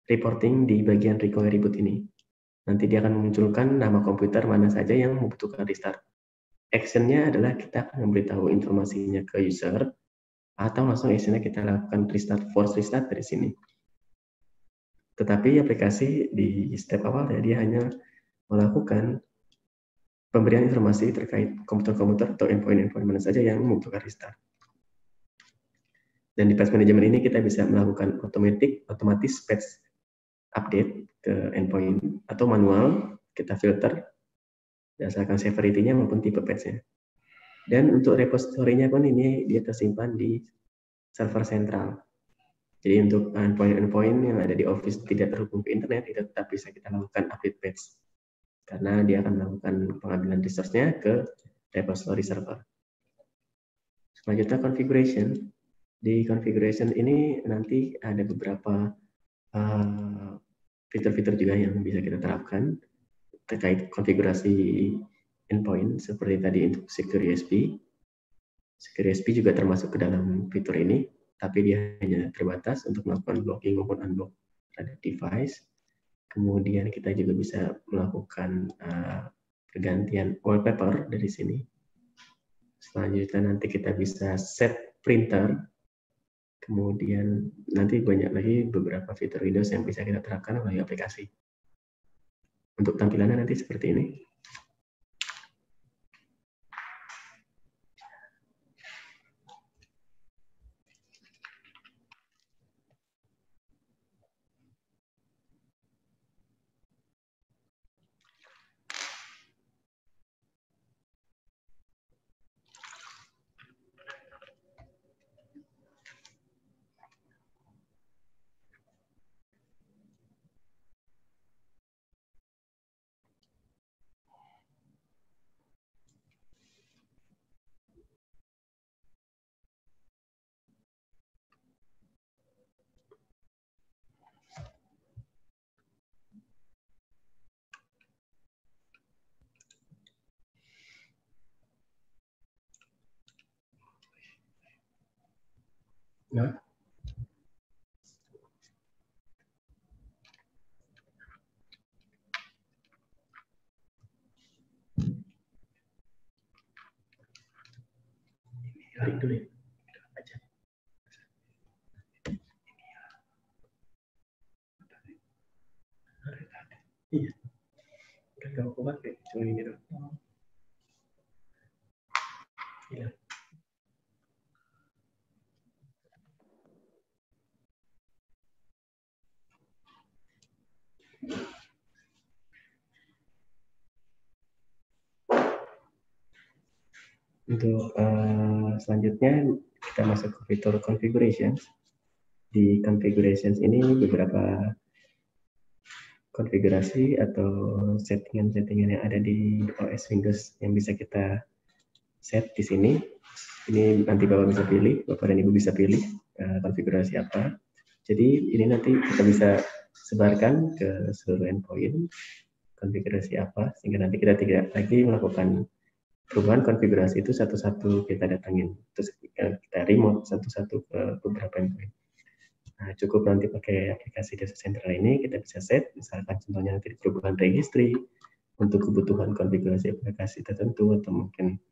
reporting di bagian require reboot ini. Nanti dia akan memunculkan nama komputer mana saja yang membutuhkan restart. Action-nya adalah kita akan memberitahu informasinya ke user, atau langsung actionnya kita lakukan restart, force restart dari sini. Tetapi aplikasi di step awal ya, dia hanya melakukan pemberian informasi terkait komputer-komputer atau endpoint-endpoint mana saja yang membutuhkan restart. Dan di patch management ini kita bisa melakukan otomatis patch update ke endpoint, atau manual kita filter berdasarkan severity-nya maupun tipe patch-nya. Dan untuk repository-nya pun ini dia tersimpan di server sentral. Jadi untuk endpoint-endpoint yang ada di Office tidak terhubung ke internet, itu tetap bisa kita lakukan update patch. Karena dia akan melakukan pengambilan resource-nya ke repository server. Selanjutnya configuration. Di configuration ini nanti ada beberapa fitur-fitur juga yang bisa kita terapkan terkait konfigurasi endpoint seperti tadi untuk Secure USB. Secure USB juga termasuk ke dalam fitur ini, tapi dia hanya terbatas untuk melakukan blocking maupun unblock terhadap device. Kemudian kita juga bisa melakukan pergantian wallpaper dari sini. Selanjutnya nanti kita bisa set printer. Kemudian nanti banyak lagi beberapa fitur Windows yang bisa kita terapkan melalui aplikasi. Untuk tampilannya nanti seperti ini. Nah, tarik dulu ya. Iya. Kan kalau aku pakai cuma ini doang. Iya. Untuk selanjutnya kita masuk ke fitur configurations. Di configurations ini beberapa konfigurasi atau settingan-settingan yang ada di OS Windows yang bisa kita set di sini. Ini nanti Bapak bisa pilih, Bapak dan Ibu bisa pilih konfigurasi apa. Jadi ini nanti kita bisa sebarkan ke seluruh endpoint konfigurasi apa, sehingga nanti kita tidak lagi melakukan perubahan konfigurasi itu satu-satu kita datangin, terus kita remote satu-satu ke beberapa endpoint. Nah, cukup nanti pakai aplikasi Data Central ini, kita bisa set, misalkan contohnya nanti perubahan registry untuk kebutuhan konfigurasi aplikasi tertentu atau mungkin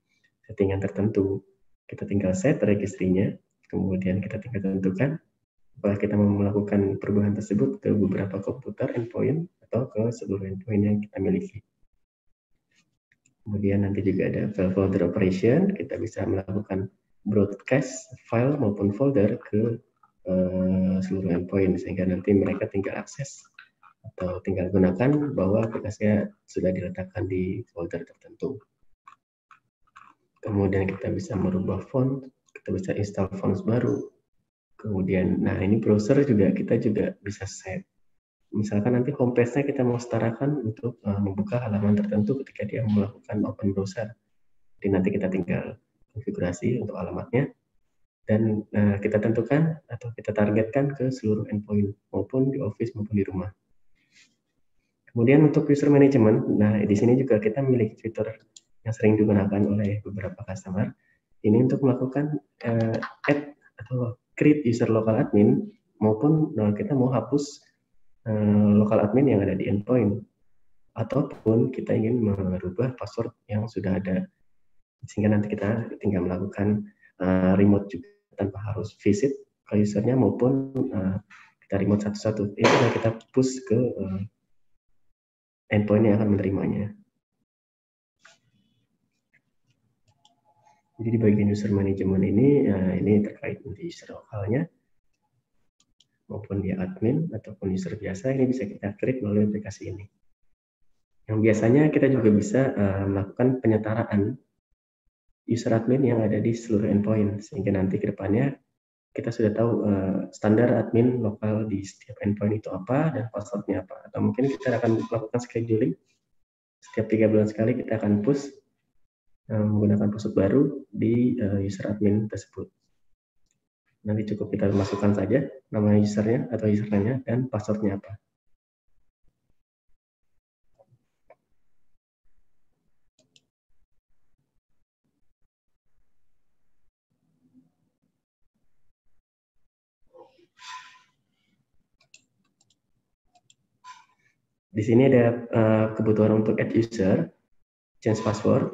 settingan tertentu. Kita tinggal set registrinya, kemudian kita tinggal tentukan apakah kita mau melakukan perubahan tersebut ke beberapa komputer endpoint atau ke seluruh endpoint yang kita miliki. Kemudian nanti juga ada file folder operation, kita bisa melakukan broadcast file maupun folder ke seluruh endpoint, sehingga nanti mereka tinggal akses atau tinggal gunakan bahwa aplikasinya sudah diletakkan di folder tertentu. Kemudian kita bisa merubah font, kita bisa install fonts baru. Kemudian, nah ini browser juga kita juga bisa set. Misalkan nanti homepage-nya kita mau setarakan untuk membuka halaman tertentu ketika dia melakukan open browser. Jadi nanti kita tinggal konfigurasi untuk alamatnya dan kita tentukan atau kita targetkan ke seluruh endpoint maupun di office maupun di rumah. Kemudian untuk user management, nah di sini juga kita memiliki fitur yang sering digunakan oleh beberapa customer. Ini untuk melakukan add atau create user local admin maupun kita mau hapus local admin yang ada di endpoint, ataupun kita ingin merubah password yang sudah ada, sehingga nanti kita tinggal melakukan remote juga tanpa harus visit ke usernya maupun kita remote satu-satu. Itu sudah kita push ke endpoint yang akan menerimanya. Jadi di bagian user management ini terkait nanti user lokalnya maupun dia admin ataupun user biasa, ini bisa kita create melalui aplikasi ini. Yang biasanya kita juga bisa melakukan penyetaraan user admin yang ada di seluruh endpoint, sehingga nanti ke depannya kita sudah tahu standar admin lokal di setiap endpoint itu apa dan passwordnya apa. Atau mungkin kita akan melakukan scheduling, setiap 3 bulan sekali kita akan push menggunakan password baru di user admin tersebut. Nanti cukup kita masukkan saja nama usernya atau username-nya dan passwordnya apa. Di sini ada kebutuhan untuk add user, change password,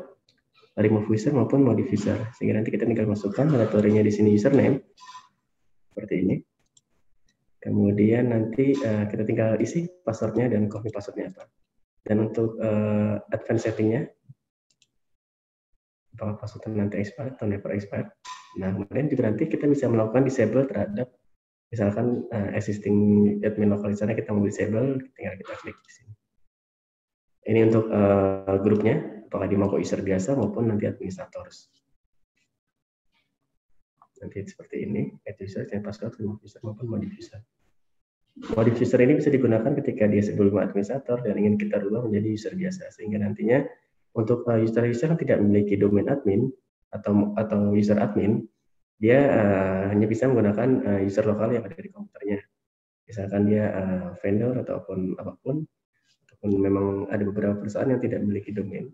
remove user maupun modify user. Sehingga nanti kita tinggal masukkan mandatorinya di sini username seperti ini. Kemudian nanti kita tinggal isi passwordnya dan copy passwordnya apa. Dan untuk advanced settingnya, apakah passwordnya nanti expired atau never expired. Nah, kemudian juga nanti kita bisa melakukan disable terhadap misalkan existing admin lokal di sana kita mau disable, tinggal kita klik di sini. Ini untuk grupnya, apakah dia mau user biasa maupun nanti administrators. Nanti seperti ini, add user, change password, remove user maupun modify user. Modify user ini bisa digunakan ketika dia sebelum administrator dan ingin kita rubah menjadi user biasa, sehingga nantinya untuk user-user yang tidak memiliki domain admin atau user admin, dia hanya bisa menggunakan user lokal yang ada di komputernya. Misalkan dia vendor ataupun apapun, ataupun memang ada beberapa perusahaan yang tidak memiliki domain.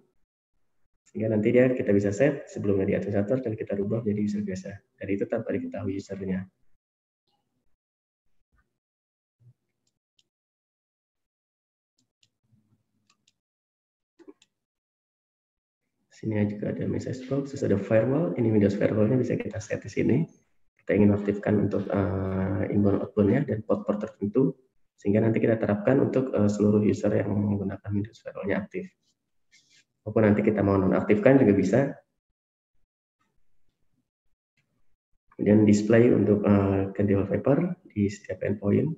Sehingga nanti kita bisa set sebelumnya di administrator dan kita rubah menjadi user biasa. Dan itu tanpa diketahui usernya. Sini juga ada message box, terus ada firewall. Ini Windows firewall-nya bisa kita set di sini. Kita ingin aktifkan untuk inbound outbound-nya dan port-port tertentu, sehingga nanti kita terapkan untuk seluruh user yang menggunakan Windows firewall-nya aktif. Maupun nanti kita mau nonaktifkan juga bisa. Kemudian display untuk ke developer di setiap endpoint.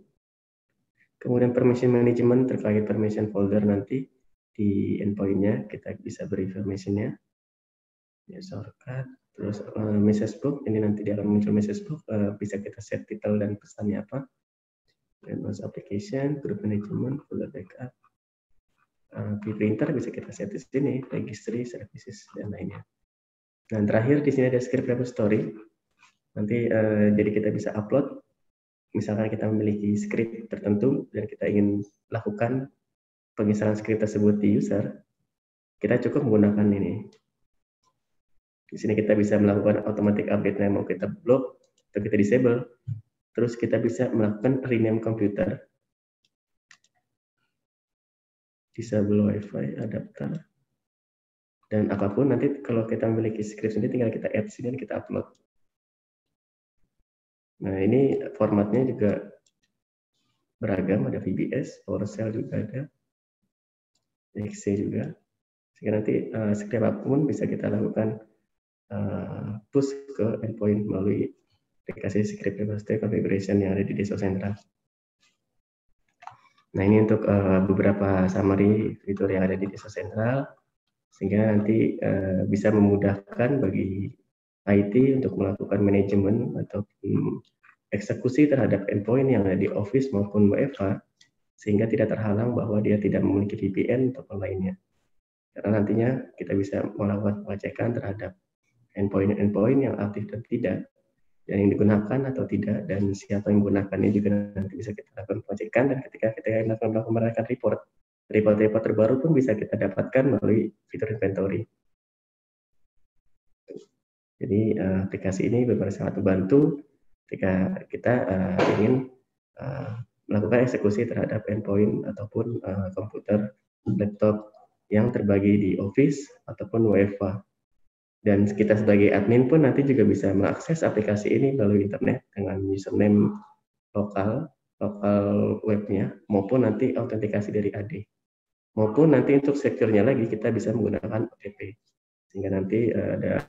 Kemudian permission management terkait permission folder nanti di endpointnya kita bisa beri permissionnya. Ya, shortcut. Terus message book, ini nanti dia akan muncul message book, bisa kita set title dan pesannya apa. Dan mouse application, group management, folder backup, printer bisa kita set di sini, registry, services dan lainnya. Dan terakhir di sini ada script repository. Nanti jadi kita bisa upload. Misalkan kita memiliki script tertentu dan kita ingin lakukan penginstalan script tersebut di user, kita cukup menggunakan ini. Di sini kita bisa melakukan automatic update yang mau kita block atau kita disable. Terus kita bisa melakukan rename computer, disable wifi, adapter, dan apapun nanti kalau kita memiliki script ini tinggal kita add sini dan kita upload. Nah ini formatnya juga beragam, ada VBS, PowerShell juga ada, exe juga. Sehingga nanti script apapun bisa kita lakukan push ke endpoint melalui aplikasi script repository configuration yang ada di Desktop Central. Nah ini untuk beberapa summary fitur yang ada di Desktop Central, sehingga nanti bisa memudahkan bagi IT untuk melakukan manajemen atau eksekusi terhadap endpoint yang ada di Office maupun WFH, sehingga tidak terhalang bahwa dia tidak memiliki VPN ataupun lainnya. Karena nantinya kita bisa melakukan pengecekan terhadap endpoint yang aktif dan tidak, dan yang digunakan atau tidak, dan siapa yang menggunakannya juga nanti bisa kita lakukan pengecekan. Dan ketika kita melakukan report terbaru pun bisa kita dapatkan melalui fitur inventory. Jadi aplikasi ini benar-benar sangat membantu ketika kita ingin melakukan eksekusi terhadap endpoint ataupun komputer, laptop yang terbagi di Office ataupun WFH. Dan kita sebagai admin pun nanti juga bisa mengakses aplikasi ini melalui internet dengan username lokal webnya, maupun nanti autentikasi dari AD. Maupun nanti untuk secure-nya lagi kita bisa menggunakan OTP. Sehingga nanti ada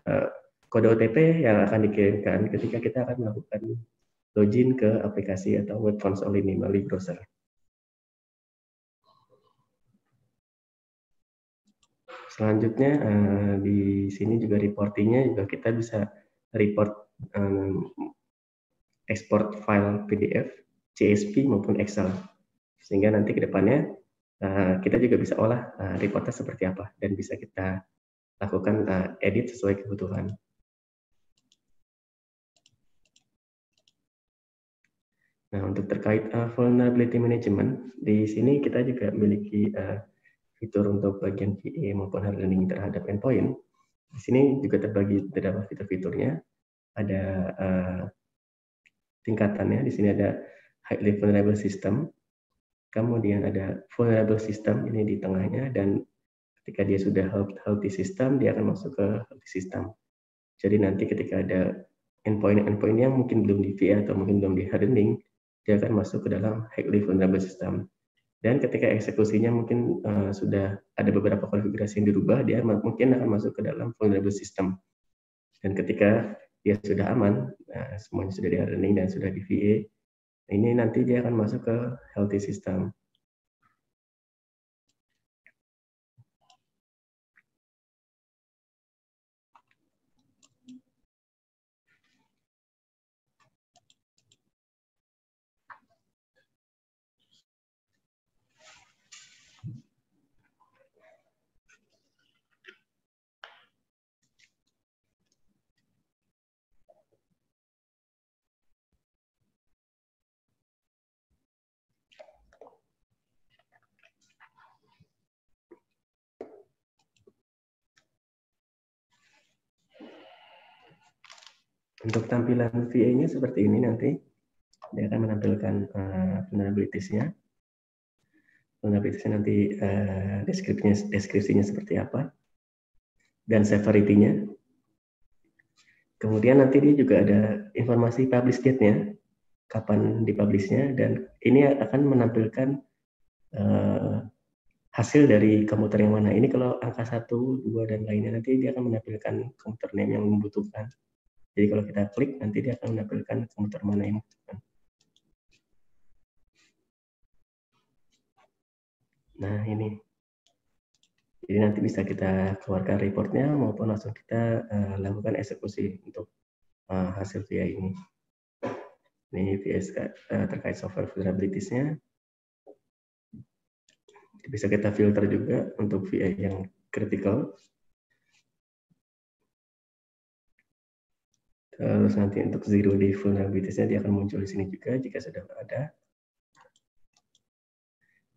kode OTP yang akan dikirimkan ketika kita akan melakukan login ke aplikasi atau web console ini melalui browser. Selanjutnya di sini juga reportingnya juga kita bisa report export file PDF, CSV maupun Excel, sehingga nanti ke depannya kita juga bisa olah reportnya seperti apa dan bisa kita lakukan edit sesuai kebutuhan. Nah untuk terkait vulnerability management, di sini kita juga memiliki fitur untuk bagian VA maupun hardening terhadap endpoint. Di sini juga terbagi beberapa fitur-fiturnya. Ada tingkatannya. Di sini ada highly vulnerable system. Kemudian ada vulnerable system ini di tengahnya, dan ketika dia sudah healthy system, dia akan masuk ke healthy system. Jadi nanti ketika ada endpoint yang mungkin belum di VA atau mungkin belum di hardening, dia akan masuk ke dalam highly vulnerable system. Dan ketika eksekusinya mungkin sudah ada beberapa konfigurasi yang dirubah, dia mungkin akan masuk ke dalam vulnerable system. Dan ketika dia sudah aman, semuanya sudah di hardening dan sudah di VA, ini nanti dia akan masuk ke healthy system. Untuk tampilan VA-nya seperti ini nanti. Dia akan menampilkan vulnerabilities-nya. Vulnerabilities-nya nanti deskripsinya seperti apa. Dan severity-nya. Kemudian nanti dia juga ada informasi publish date-nya. Kapan dipublish-nya. Dan ini akan menampilkan hasil dari komputer yang mana. Ini kalau angka 1, 2, dan lainnya nanti dia akan menampilkan komputer name yang membutuhkan. Jadi kalau kita klik, nanti dia akan menampilkan komputer mana yang membutuhkan. Nah, ini. Jadi nanti bisa kita keluarkan reportnya maupun langsung kita lakukan eksekusi untuk hasil VI ini. Ini VI terkait software vulnerabilities-nya. Bisa kita filter juga untuk VI yang critical. Terus nanti untuk zero day vulnerabilities-nya dia akan muncul di sini juga jika sudah ada.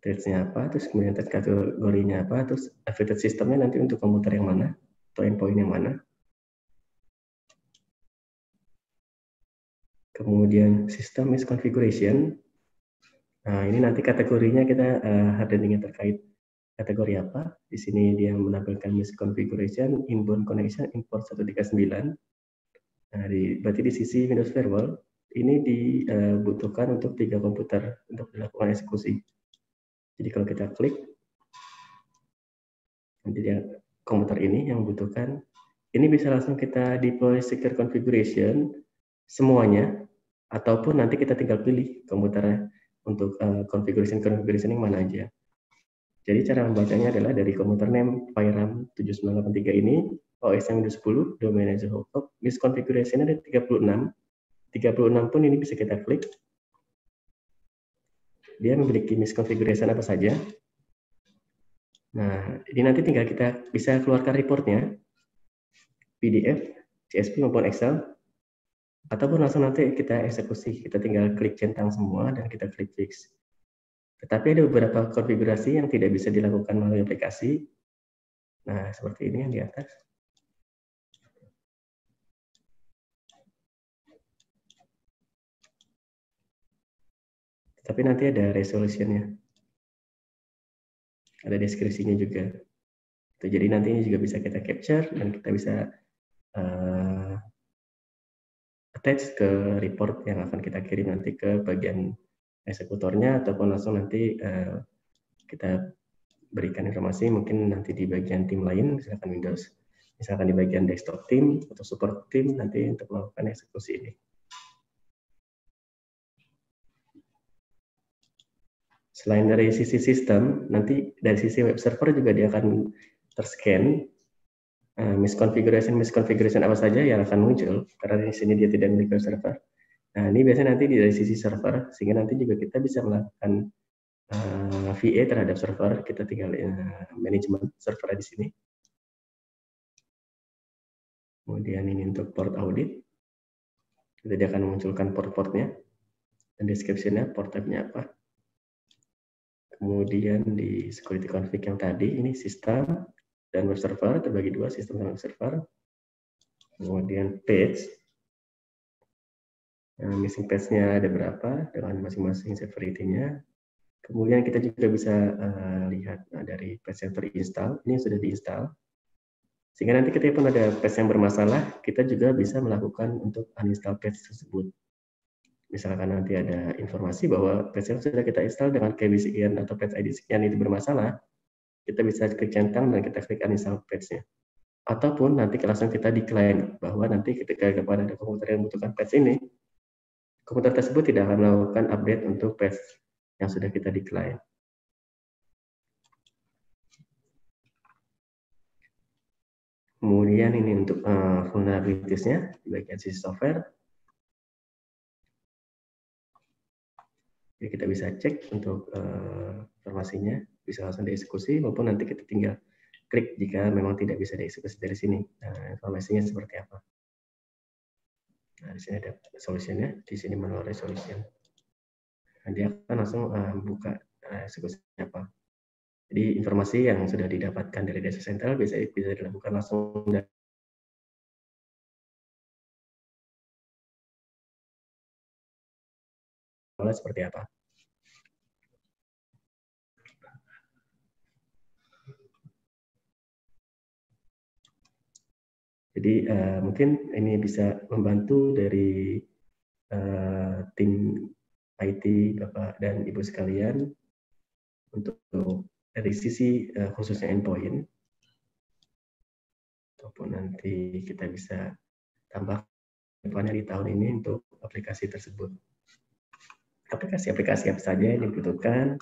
Threads-nya apa, terus kemudian thread kategorinya apa, terus affected systemnya nanti untuk komputer yang mana, atau endpoint yang mana. Kemudian system misconfiguration. Nah, ini nanti kategorinya kita hardening terkait kategori apa. Di sini dia menampilkan misconfiguration, inbound connection, import 139. Nah, berarti di sisi Windows Firewall, ini dibutuhkan untuk 3 komputer untuk dilakukan eksekusi. Jadi kalau kita klik, nanti dia komputer ini yang membutuhkan, ini bisa langsung kita deploy secure configuration semuanya, ataupun nanti kita tinggal pilih komputernya untuk configuration yang mana aja. Jadi cara membacanya adalah dari komputer name PyRAM 7983 ini, OS Windows 10, domain as hookup, misconfiguration ada 36. 36 pun ini bisa kita klik. Dia memiliki misconfiguration apa saja. Nah, ini nanti tinggal kita bisa keluarkan reportnya, PDF, CSV maupun Excel, ataupun langsung nanti kita eksekusi. Kita tinggal klik centang semua dan kita klik fix. Tetapi ada beberapa konfigurasi yang tidak bisa dilakukan melalui aplikasi. Nah, seperti ini yang di atas. Tapi nanti ada resolutionnya, ada deskripsinya juga. Jadi nanti ini juga bisa kita capture dan kita bisa attach ke report yang akan kita kirim nanti ke bagian eksekutornya, ataupun langsung nanti kita berikan informasi mungkin nanti di bagian tim lain, misalkan Windows, misalkan di bagian desktop tim atau support tim nanti untuk melakukan eksekusi ini. Selain dari sisi sistem, nanti dari sisi web server juga dia akan terscan misconfiguration apa saja yang akan muncul, karena di sini dia tidak memiliki web server. Nah, ini biasanya nanti dari sisi server, sehingga nanti juga kita bisa melakukan VA terhadap server. Kita tinggal manajemen server di sini. Kemudian ini untuk port audit, jadi dia akan memunculkan port-portnya dan description-nya, port type-nya apa. Kemudian di security config yang tadi, ini sistem dan web server, terbagi dua, sistem dan web server. Kemudian page, missing page-nya ada berapa, dengan masing-masing severity-nya. Kemudian kita juga bisa lihat dari page yang terinstall, ini sudah diinstal. Sehingga nanti ketika pun ada page yang bermasalah, kita juga bisa melakukan untuk uninstall page tersebut. Misalkan nanti ada informasi bahwa page yang sudah kita install dengan KB sekian atau page ID sekian itu bermasalah, kita bisa klik centang dan kita klik uninstall page-nya. Ataupun nanti langsung kita decline bahwa nanti ketika kepada ada komputer yang membutuhkan page ini, komputer tersebut tidak akan melakukan update untuk page yang sudah kita decline. Kemudian ini untuk vulnerabilities-nya di bagian sisi software. Jadi kita bisa cek untuk informasinya, bisa langsung dieksekusi maupun nanti kita tinggal klik jika memang tidak bisa dieksekusi dari sini. Nah, informasinya seperti apa. Nah, di sini ada solusinya, di sini manual resolution. Nah, dia akan langsung buka eksekusinya apa. Jadi informasi yang sudah didapatkan dari data center bisa dilakukan langsung dari seperti apa. Jadi mungkin ini bisa membantu dari tim IT Bapak dan Ibu sekalian untuk dari sisi khususnya endpoint, ataupun nanti kita bisa tambah depannya di tahun ini untuk aplikasi tersebut. Aplikasi-aplikasi apa saja yang dibutuhkan,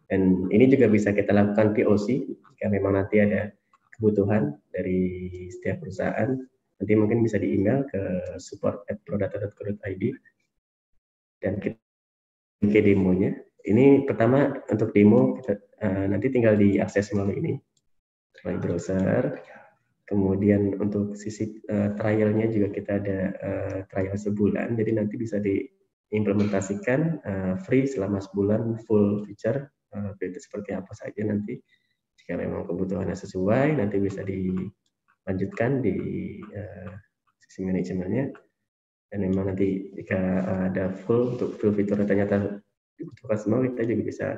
dan ini juga bisa kita lakukan POC jika memang nanti ada kebutuhan dari setiap perusahaan. Nanti mungkin bisa di email ke support@prodata.co.id dan kita ke demonya. Ini pertama untuk demo kita, nanti tinggal diakses melalui ini, melalui browser. Kemudian untuk sisi trialnya juga kita ada trial sebulan, jadi nanti bisa diimplementasikan free selama sebulan, full feature itu seperti apa saja nanti. Jika memang kebutuhannya sesuai, nanti bisa dilanjutkan di sisi manajemennya. Dan memang nanti jika ada untuk full fitur ternyata dibutuhkan semua, kita juga bisa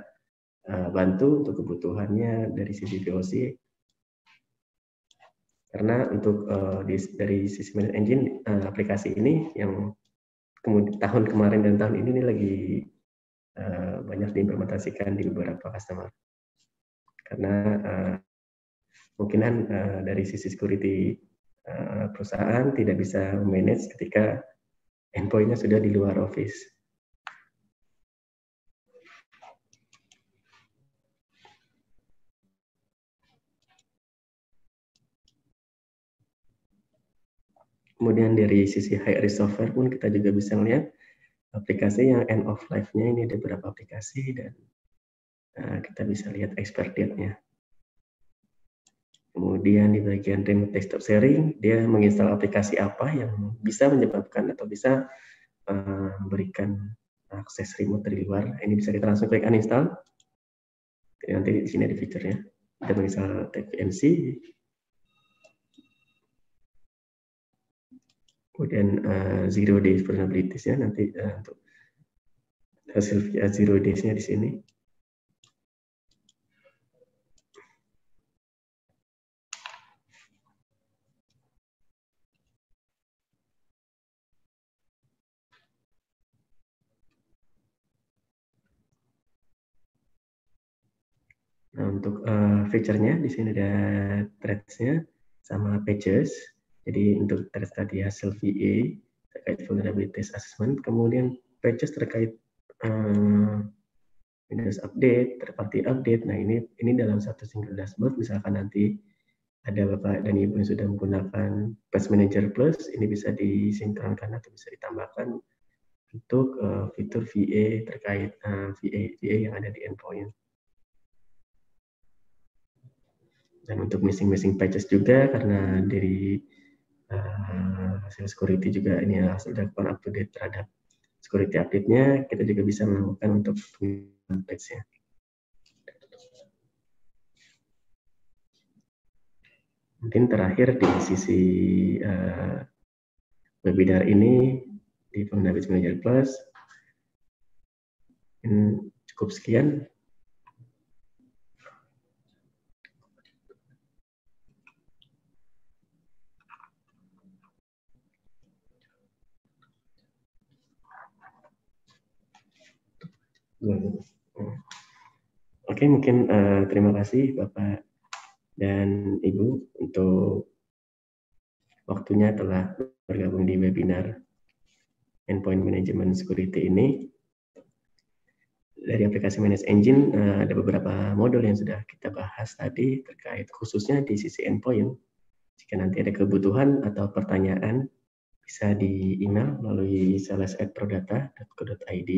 bantu untuk kebutuhannya dari sisi POC. Karena untuk dari sisi managed engine aplikasi ini yang tahun kemarin dan tahun ini lagi banyak diimplementasikan di beberapa customer. Karena kemungkinan dari sisi security perusahaan tidak bisa manage ketika endpoint-nya sudah di luar Office. Kemudian dari sisi high risk software pun kita juga bisa melihat aplikasi yang end of life-nya ini ada beberapa aplikasi, dan kita bisa lihat expire date-nya. Kemudian di bagian remote desktop sharing, dia menginstal aplikasi apa yang bisa menyebabkan atau bisa memberikan akses remote dari luar. Ini bisa kita langsung klik uninstall. Jadi nanti di sini ada fiturnya. Kita menginstal TVNC. Kemudian zero days vulnerabilities-nya nanti untuk hasil zero days-nya di sini. Nah, untuk feature-nya di sini ada threads-nya sama patches. Jadi untuk threads tadi hasil VA terkait vulnerabilities assessment, kemudian patches terkait Windows update, third party update. Nah, ini dalam satu single dashboard. Misalkan nanti ada Bapak dan Ibu yang sudah menggunakan Patch Manager Plus, ini bisa disinkronkan atau bisa ditambahkan untuk fitur VA terkait VA yang ada di endpoint. Dan untuk missing patches juga, karena dari hasil security juga ini harus dilakukan up to date terhadap security update-nya, kita juga bisa melakukan untuk patch-nya. Mungkin terakhir di sisi webinar ini di Patch Manager Plus, cukup sekian. Oke, mungkin terima kasih Bapak dan Ibu untuk waktunya telah bergabung di webinar Endpoint Management Security ini. Dari aplikasi Managed Engine ada beberapa modul yang sudah kita bahas tadi terkait khususnya di sisi endpoint. Jika nanti ada kebutuhan atau pertanyaan, bisa di email melalui sales@prodata.co.id.